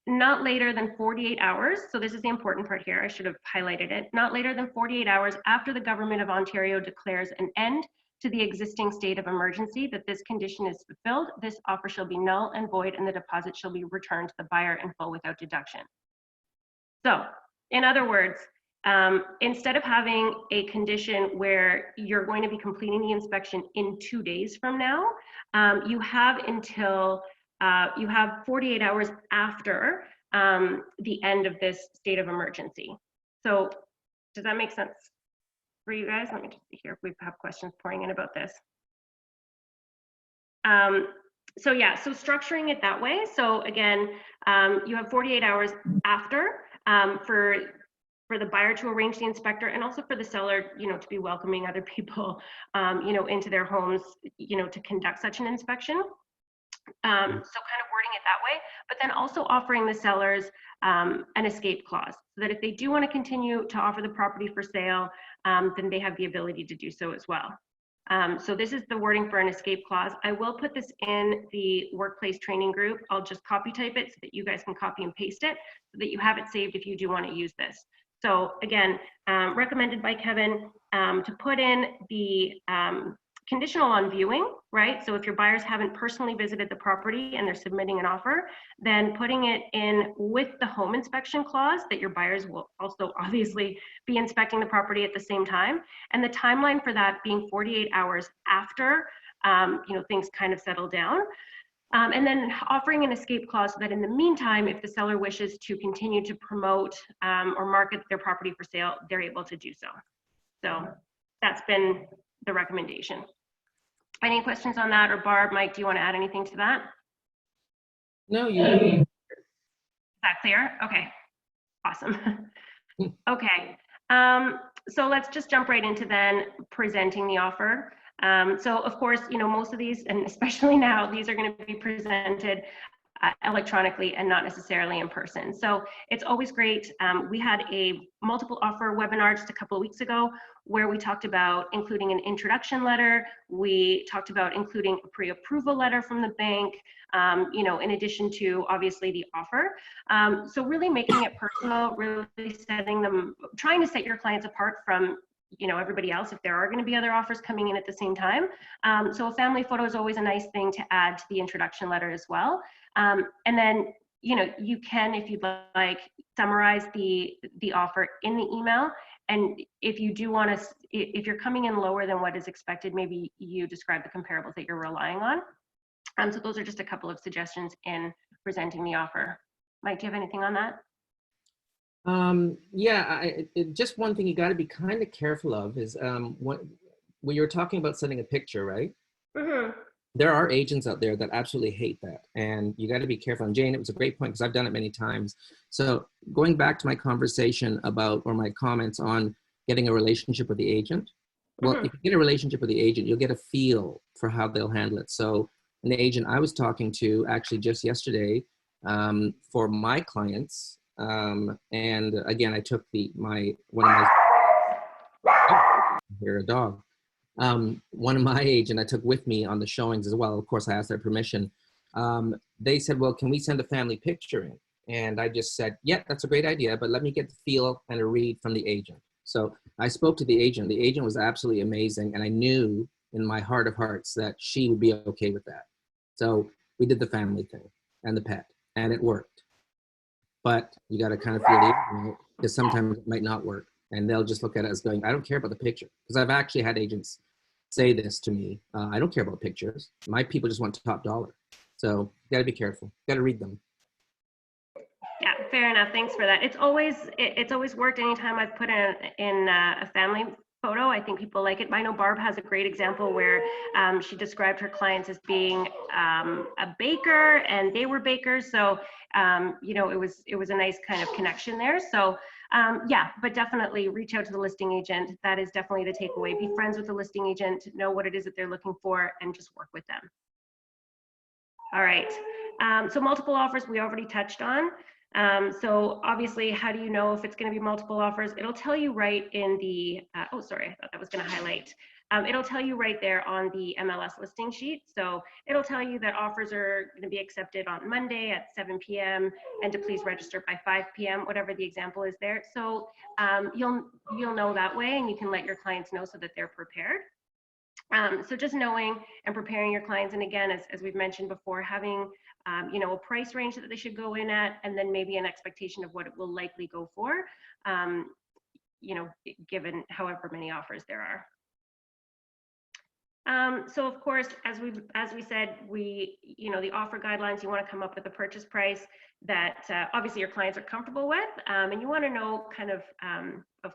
Not later than 48 hours, so this is the important part here, I should have highlighted it, not later than 48 hours after the Government of Ontario declares an end to the existing state of emergency that this condition is fulfilled, this offer shall be null and void and the deposit shall be returned to the buyer in full without deduction. So, in other words, instead of having a condition where you're going to be completing the inspection in 2 days from now, you have until you have 48 hours after the end of this state of emergency. So does that make sense for you guys? Let me just see here if we have questions pouring in about this. So yeah, so structuring it that way. So again, you have 48 hours after for the buyer to arrange the inspector, and also for the seller, to be welcoming other people, into their homes, to conduct such an inspection. So kind of wording it that way, but then also offering the sellers an escape clause, so that if they do want to continue to offer the property for sale, then they have the ability to do so as well. So this is the wording for an escape clause. I will put this in the workplace training group. I'll just copy type it so that you guys can copy and paste it, so that you have it saved if you do want to use this. So again, recommended by Kevin to put in the conditional on viewing, right? So if your buyers haven't personally visited the property and they're submitting an offer, then putting it in with the home inspection clause that your buyers will also obviously be inspecting the property at the same time. And the timeline for that being 48 hours after, things kind of settle down. And then offering an escape clause so that in the meantime, if the seller wishes to continue to promote or market their property for sale, they're able to do so. So that's been the recommendation. Any questions on that? Or Barb, Mike, do you want to add anything to that?
No, you.
Is that clear? Okay, awesome. Okay, so let's just jump right into then presenting the offer. So of course, most of these, and especially now, these are going to be presented electronically and not necessarily in person. So it's always great. We had a multiple offer webinar just a couple of weeks ago where we talked about including an introduction letter. We talked about including a pre-approval letter from the bank, in addition to obviously the offer. So really making it personal, really trying to set your clients apart from everybody else if there are going to be other offers coming in at the same time. So a family photo is always a nice thing to add to the introduction letter as well. And then, you can, if you'd like, summarize the offer in the email. And if you do want to, if you're coming in lower than what is expected, maybe you describe the comparables that you're relying on. So those are just a couple of suggestions in presenting the offer. Mike, do you have anything on that?
Yeah, just one thing you got to be kind of careful of is when you're talking about sending a picture, right?
Mm-hmm.
There are agents out there that absolutely hate that, and you got to be careful. And Jane, it was a great point because I've done it many times. So going back to my conversation about, or my comments on getting a relationship with the agent, well, if you get a relationship with the agent, you'll get a feel for how they'll handle it. So an agent I was talking to actually just yesterday for my clients, and again, I took one of my, oh, hear a dog. One of my agent I took with me on the showings as well. Of course, I asked their permission. They said, well, can we send a family picture in? And I just said, yeah, that's a great idea, but let me get the feel and a read from the agent. So I spoke to the agent. The agent was absolutely amazing. And I knew in my heart of hearts that she would be okay with that. So we did the family thing and the pet, and it worked. But you got to kind of feel the agent, because sometimes it might not work. And they'll just look at it as going, I don't care about the picture. Because I've actually had agents say this to me. I don't care about pictures. My people just want top dollar. So you gotta be careful. You gotta read them.
Yeah, fair enough. Thanks for that. It's always worked anytime I've put in a family photo. I think people like it. I know Barb has a great example where she described her clients as being a baker, and they were bakers. So it was a nice kind of connection there. So yeah, but definitely reach out to the listing agent. That is definitely the takeaway. Be friends with the listing agent, know what it is that they're looking for, and just work with them. All right. So multiple offers we already touched on. So obviously, how do you know if it's going to be multiple offers? It'll tell you right in the, oh, sorry, I thought that was going to highlight. It'll tell you right there on the MLS listing sheet. So it'll tell you that offers are going to be accepted on Monday at 7 p.m. and to please register by 5 p.m., whatever the example is there. So you'll know that way, and you can let your clients know so that they're prepared. So just knowing and preparing your clients, and again, as we've mentioned before, having a price range that they should go in at, and then maybe an expectation of what it will likely go for, given however many offers there are. So of course, as we said, the offer guidelines, you want to come up with a purchase price that obviously your clients are comfortable with, and you want to know kind of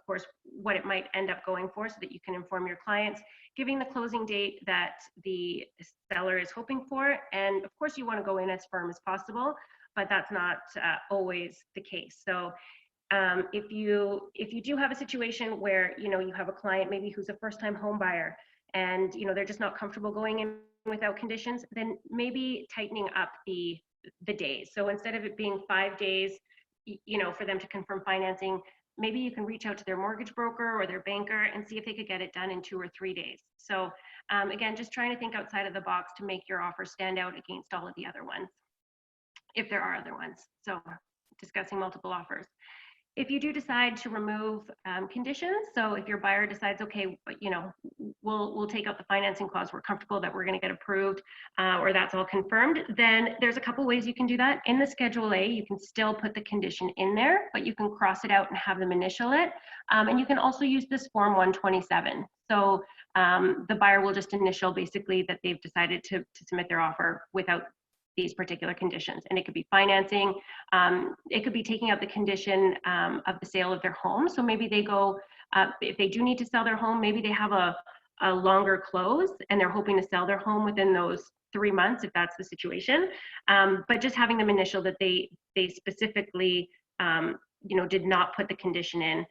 course, what it might end up going for so that you can inform your clients, giving the closing date that the seller is hoping for. And of course, you want to go in as firm as possible, but that's not always the case. So if you do have a situation where you have a client maybe who's a first-time home buyer, and they're just not comfortable going in without conditions, then maybe tightening up the days. So instead of it being 5 days, for them to confirm financing, maybe you can reach out to their mortgage broker or their banker and see if they could get it done in 2 or 3 days. So again, just trying to think outside of the box to make your offer stand out against all of the other ones, if there are other ones. So discussing multiple offers. If you do decide to remove conditions, so if your buyer decides, okay, we'll take out the financing clause, we're comfortable that we're going to get approved, or that's all confirmed, then there's a couple ways you can do that. In the Schedule A, you can still put the condition in there, but you can cross it out and have them initial it. And you can also use this Form 127. So the buyer will just initial basically that they've decided to submit their offer without these particular conditions. And it could be financing, it could be taking out the condition of the sale of their home. So maybe they go, if they do need to sell their home, maybe they have a longer close and they're hoping to sell their home within those 3 months, if that's the situation. But just having them initial that they specifically, did not put the condition in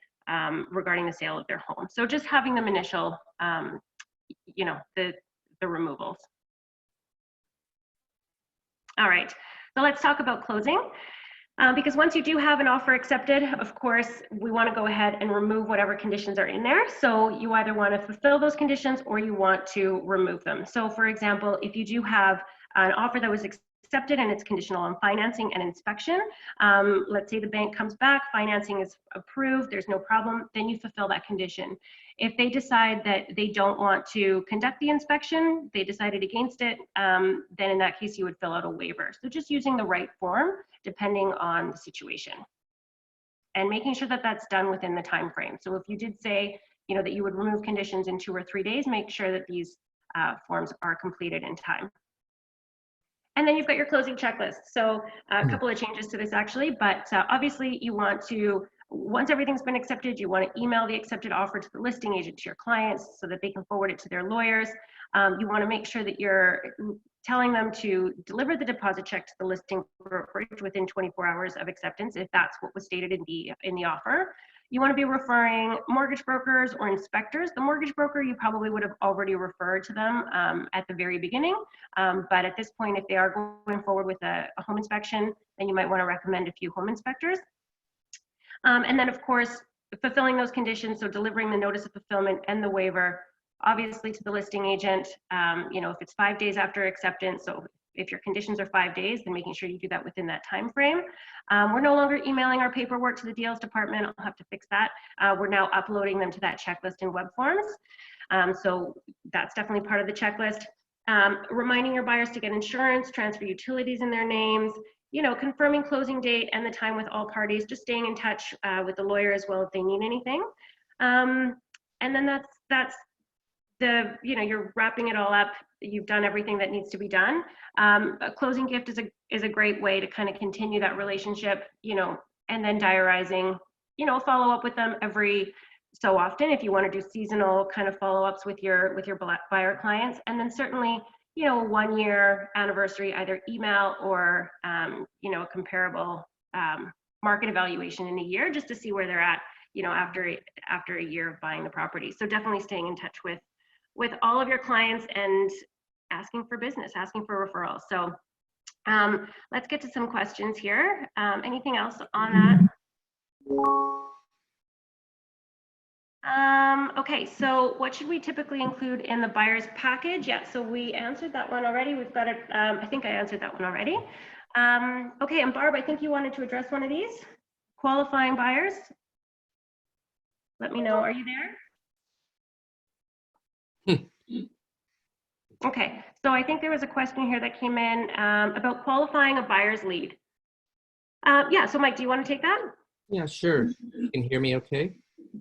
regarding the sale of their home. So just having them initial, the removals. All right, so let's talk about closing. Because once you do have an offer accepted, of course, we want to go ahead and remove whatever conditions are in there. So you either want to fulfill those conditions or you want to remove them. So for example, if you do have an offer that was accepted and it's conditional on financing and inspection. Let's say the bank comes back, financing is approved, there's no problem, then you fulfill that condition. If they decide that they don't want to conduct the inspection, they decided against it, then in that case you would fill out a waiver. So just using the right form depending on the situation. And making sure that that's done within the time frame. So if you did say, that you would remove conditions in 2 or 3 days, make sure that these forms are completed in time. And then you've got your closing checklist. So a couple of changes to this actually, but obviously you want to, once everything's been accepted, you want to email the accepted offer to the listing agent, to your clients, so that they can forward it to their lawyers. You want to make sure that you're telling them to deliver the deposit check to the listing brokerage within 24 hours of acceptance, if that's what was stated in the offer. You want to be referring mortgage brokers or inspectors. The mortgage broker, you probably would have already referred to them at the very beginning. But at this point, if they are going forward with a home inspection, then you might want to recommend a few home inspectors. And then, of course, fulfilling those conditions, so delivering the notice of fulfillment and the waiver, obviously to the listing agent, if it's 5 days after acceptance, so if your conditions are 5 days, then making sure you do that within that time frame. We're no longer emailing our paperwork to the deals department. I'll have to fix that. We're now uploading them to that checklist in web forms. So that's definitely part of the checklist. Reminding your buyers to get insurance, transfer utilities in their names, confirming closing date and the time with all parties, just staying in touch with the lawyer as well if they need anything. And then that's you're wrapping it all up. You've done everything that needs to be done. A closing gift is a great way to kind of continue that relationship, and then diarizing, follow up with them every so often if you want to do seasonal kind of follow-ups with your buyer clients. And then certainly, a 1-year anniversary, either email or, a comparable market evaluation in a year, just to see where they're at, after a year of buying the property. So definitely staying in touch with all of your clients and asking for business, asking for referrals. So let's get to some questions here. Anything else on that? Okay, so what should we typically include in the buyer's package? Yeah, so we answered that one already. We've got it, I think I answered that one already. Okay, and Barb, I think you wanted to address one of these. Qualifying buyers. Let me know, are you there? Okay, so I think there was a question here that came in about qualifying a buyer's lead. Yeah, so Mike, do you want to take that?
Yeah, sure. You can hear me okay?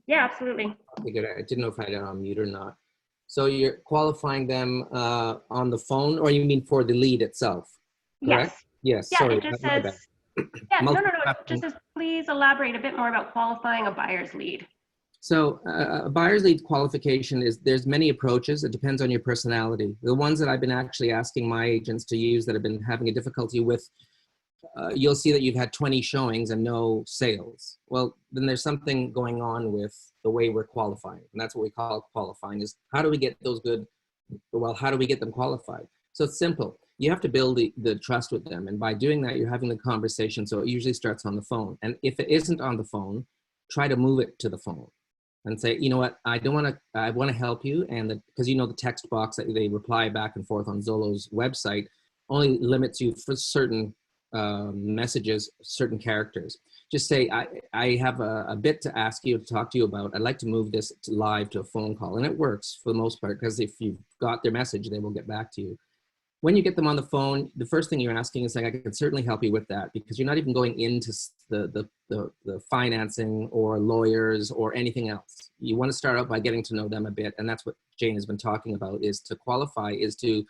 Yeah, absolutely.
Okay, good. I didn't know if I had it on mute or not. So you're qualifying them on the phone, or you mean for the lead itself? Correct? Yes.
Yeah,
sorry,
it just says, yeah, no, it just says, please elaborate a bit more about qualifying a buyer's lead.
So a buyer's lead qualification there's many approaches. It depends on your personality. The ones that I've been actually asking my agents to use that have been having a difficulty with, you'll see that you've had 20 showings and no sales. Well, then there's something going on with the way we're qualifying. And that's what we call qualifying, is how do we get those how do we get them qualified? So it's simple. You have to build the trust with them. And by doing that, you're having the conversation. So it usually starts on the phone. And if it isn't on the phone, try to move it to the phone. And say, you know what, I want to help you. And because the text box that they reply back and forth on Zillow's website only limits you for certain messages, certain characters. Just say, I have a bit to ask you, to talk to you about. I'd like to move this live to a phone call. And it works for the most part, because if you've got their message, they will get back to you. When you get them on the phone, the first thing you're asking is like, I can certainly help you with that, because you're not even going into the financing or lawyers or anything else. You want to start out by getting to know them a bit. And that's what Jane has been talking about, is to qualify, is to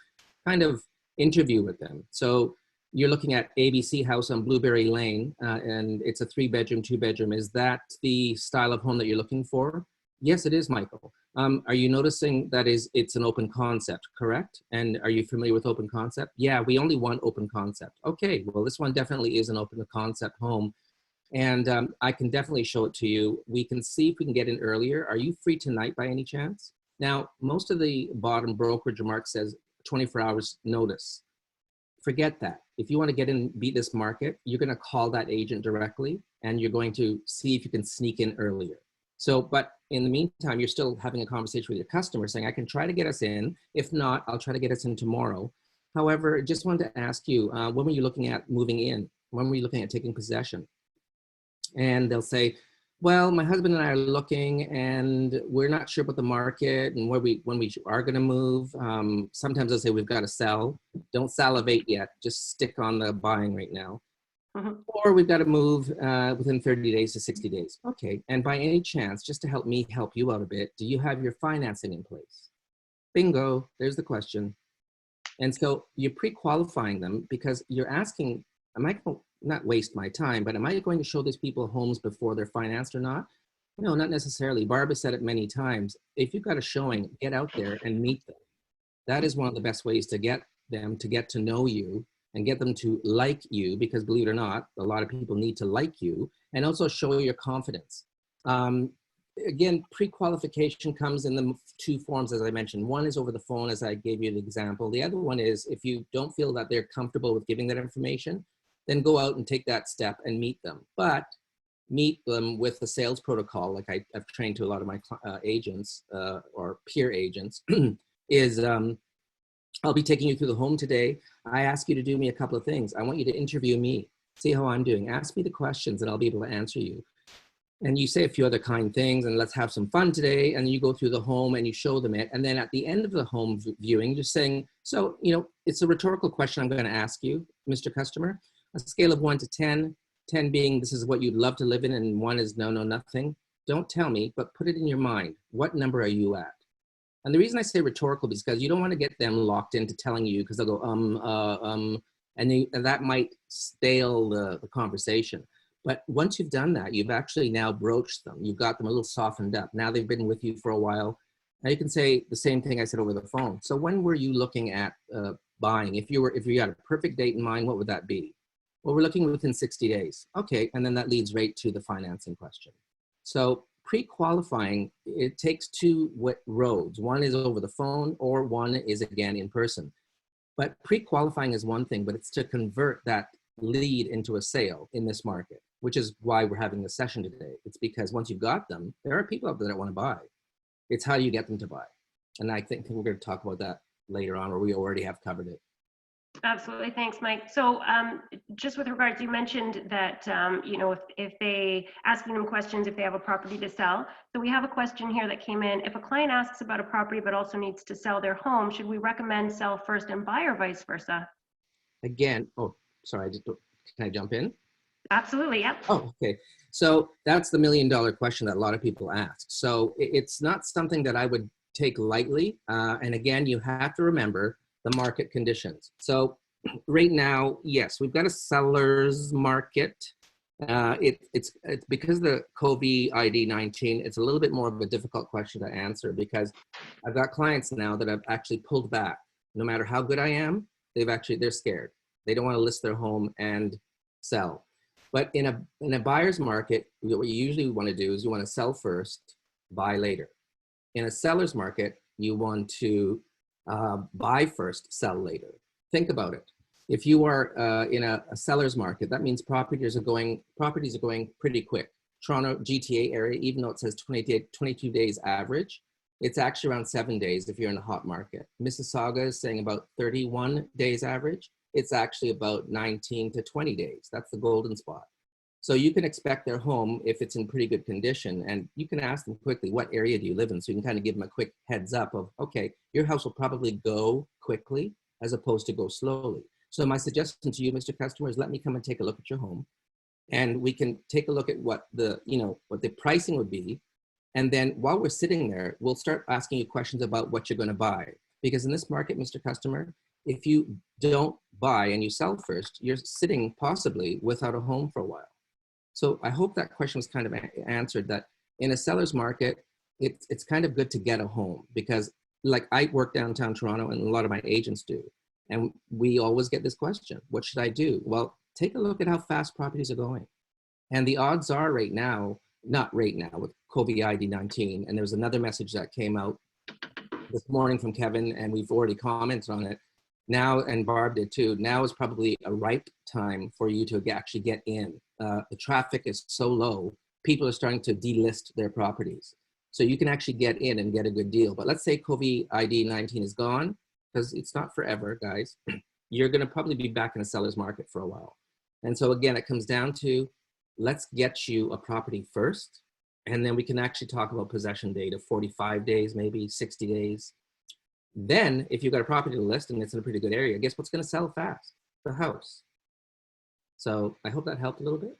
kind of interview with them. So you're looking at ABC House on Blueberry Lane, and it's a 3-bedroom, 2-bedroom. Is that the style of home that you're looking for? Yes, it is, Michael. Are you noticing that it's an open concept, correct? And are you familiar with open concept? Yeah, we only want open concept. Okay, well, this one definitely is an open concept home. And I can definitely show it to you. We can see if we can get in earlier. Are you free tonight by any chance? Now, most of the bottom brokerage remark says 24 hours notice. Forget that. If you want to get in, beat this market, you're going to call that agent directly, and you're going to see if you can sneak in earlier. So, but in the meantime, you're still having a conversation with your customer saying, I can try to get us in. If not, I'll try to get us in tomorrow. However, just wanted to ask you, when were you looking at moving in? When were you looking at taking possession? And they'll say, well, my husband and I are looking and we're not sure about the market and when we are going to move. Sometimes they'll say, we've got to sell. Don't salivate yet. Just stick on the buying right now. Or we've got to move within 30 days to 60 days. Okay. And by any chance, just to help me help you out a bit, do you have your financing in place? Bingo. There's the question. And so you're pre-qualifying them because you're asking, am I going to not waste my time, but am I going to show these people homes before they're financed or not? No, not necessarily. Barb has said it many times. If you've got a showing, get out there and meet them. That is one of the best ways to get them to get to know you and get them to like you, because believe it or not, a lot of people need to like you, and also show your confidence. Again, pre-qualification comes in the two forms, as I mentioned. One is over the phone, as I gave you the example. The other one is if you don't feel that they're comfortable with giving that information, then go out and take that step and meet them. But meet them with the sales protocol, like I've trained to a lot of my agents or peer agents, is I'll be taking you through the home today. I ask you to do me a couple of things. I want you to interview me, see how I'm doing. Ask me the questions and I'll be able to answer you. And you say a few other kind things and let's have some fun today. And you go through the home and you show them it. And then at the end of the home viewing, just saying, so, you know, it's a rhetorical question I'm going to ask you, Mr. Customer. A scale of 1 to 10, 10 being this is what you'd love to live in and 1 is no, no, nothing. Don't tell me, but put it in your mind. What number are you at? And the reason I say rhetorical is because you don't want to get them locked into telling you, because they'll go, and that might stale the conversation. But once you've done that, you've actually now broached them. You've got them a little softened up. Now they've been with you for a while. Now you can say the same thing I said over the phone. So when were you looking at buying? If you had a perfect date in mind, what would that be? Well, we're looking within 60 days. Okay, and then that leads right to the financing question. So pre-qualifying, it takes two roads. One is over the phone or one is again in person. But pre-qualifying is one thing, but it's to convert that lead into a sale in this market, which is why we're having this session today. It's because once you've got them, there are people out there that want to buy. It's how you get them to buy. And I think we're going to talk about that later on, or we already have covered it.
Absolutely. Thanks, Mike. So just with regards, you mentioned that, you know, if they asking them questions, if they have a property to sell. So we have a question here that came in. If a client asks about a property, but also needs to sell their home, should we recommend sell first and buy or vice versa?
Again, oh, sorry, can I jump in?
Absolutely, yep.
Oh, okay. So that's the $1 million question that a lot of people ask. So it's not something that I would take lightly. And again, you have to remember the market conditions. So right now, yes, we've got a seller's market. It's because of the COVID-19, it's a little bit more of a difficult question to answer because I've got clients now that have actually pulled back. No matter how good I am, they're scared. They don't want to list their home and sell. But in a buyer's market, what you usually want to do is you want to sell first, buy later. In a seller's market, you want to buy first, sell later. Think about it. If you are in a seller's market, that means properties are going pretty quick. Toronto GTA area, even though it says 22 days average, it's actually around 7 days if you're in a hot market. Mississauga is saying about 31 days average. It's actually about 19 to 20 days. That's the golden spot. So you can expect their home if it's in pretty good condition, and you can ask them quickly, what area do you live in? So you can kind of give them a quick heads up of, okay, your house will probably go quickly as opposed to go slowly. So my suggestion to you, Mr. Customer, is let me come and take a look at your home, and we can take a look at what the pricing would be. And then while we're sitting there, we'll start asking you questions about what you're going to buy. Because in this market, Mr. Customer, if you don't buy and you sell first, you're sitting possibly without a home for a while. So I hope that question was kind of answered, that in a seller's market, it's kind of good to get a home, because like I work downtown Toronto and a lot of my agents do. And we always get this question, what should I do? Well, take a look at how fast properties are going. And the odds are right now, not right now with COVID-19, and there's another message that came out this morning from Kevin, and we've already commented on it. Now, and Barb did too, now is probably a ripe time for you to actually get in. The traffic is so low, people are starting to delist their properties. So you can actually get in and get a good deal. But let's say COVID-19 is gone, because it's not forever, guys. You're going to probably be back in a seller's market for a while. And so again, it comes down to, let's get you a property first, and then we can actually talk about possession date of 45 days, maybe 60 days. Then if you've got a property to list and it's in a pretty good area, guess what's going to sell fast? The house. So I hope that helped a little bit.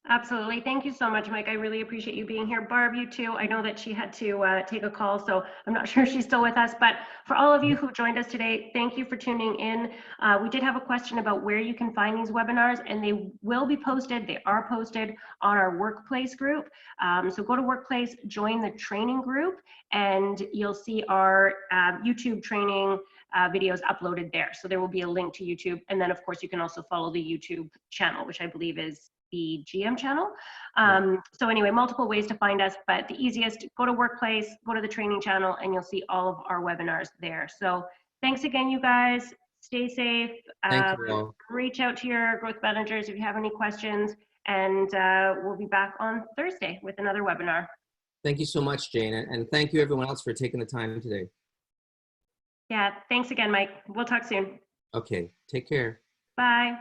Absolutely. Thank you so much, Mike. I really appreciate you being here. Barb, you too. I know that she had to take a call, so I'm not sure she's still with us. But for all of you who joined us today, thank you for tuning in. We did have a question about where you can find these webinars, and they will be posted. They are posted on our workplace group. So go to workplace, join the training group, and you'll see our YouTube training videos uploaded there. So there will be a link to YouTube. And then, of course, you can also follow the YouTube channel, which I believe is the GM channel. So anyway, multiple ways to find us, but the easiest, go to workplace, go to the training channel, and you'll see all of our webinars there. So thanks again, you guys. Stay safe.
Thank you all.
Reach out to your growth managers if you have any questions, and we'll be back on Thursday with another webinar.
Thank you so much, Jane. And thank you everyone else for taking the time today.
Yeah, thanks again, Mike. We'll talk soon.
Okay, take care.
Bye.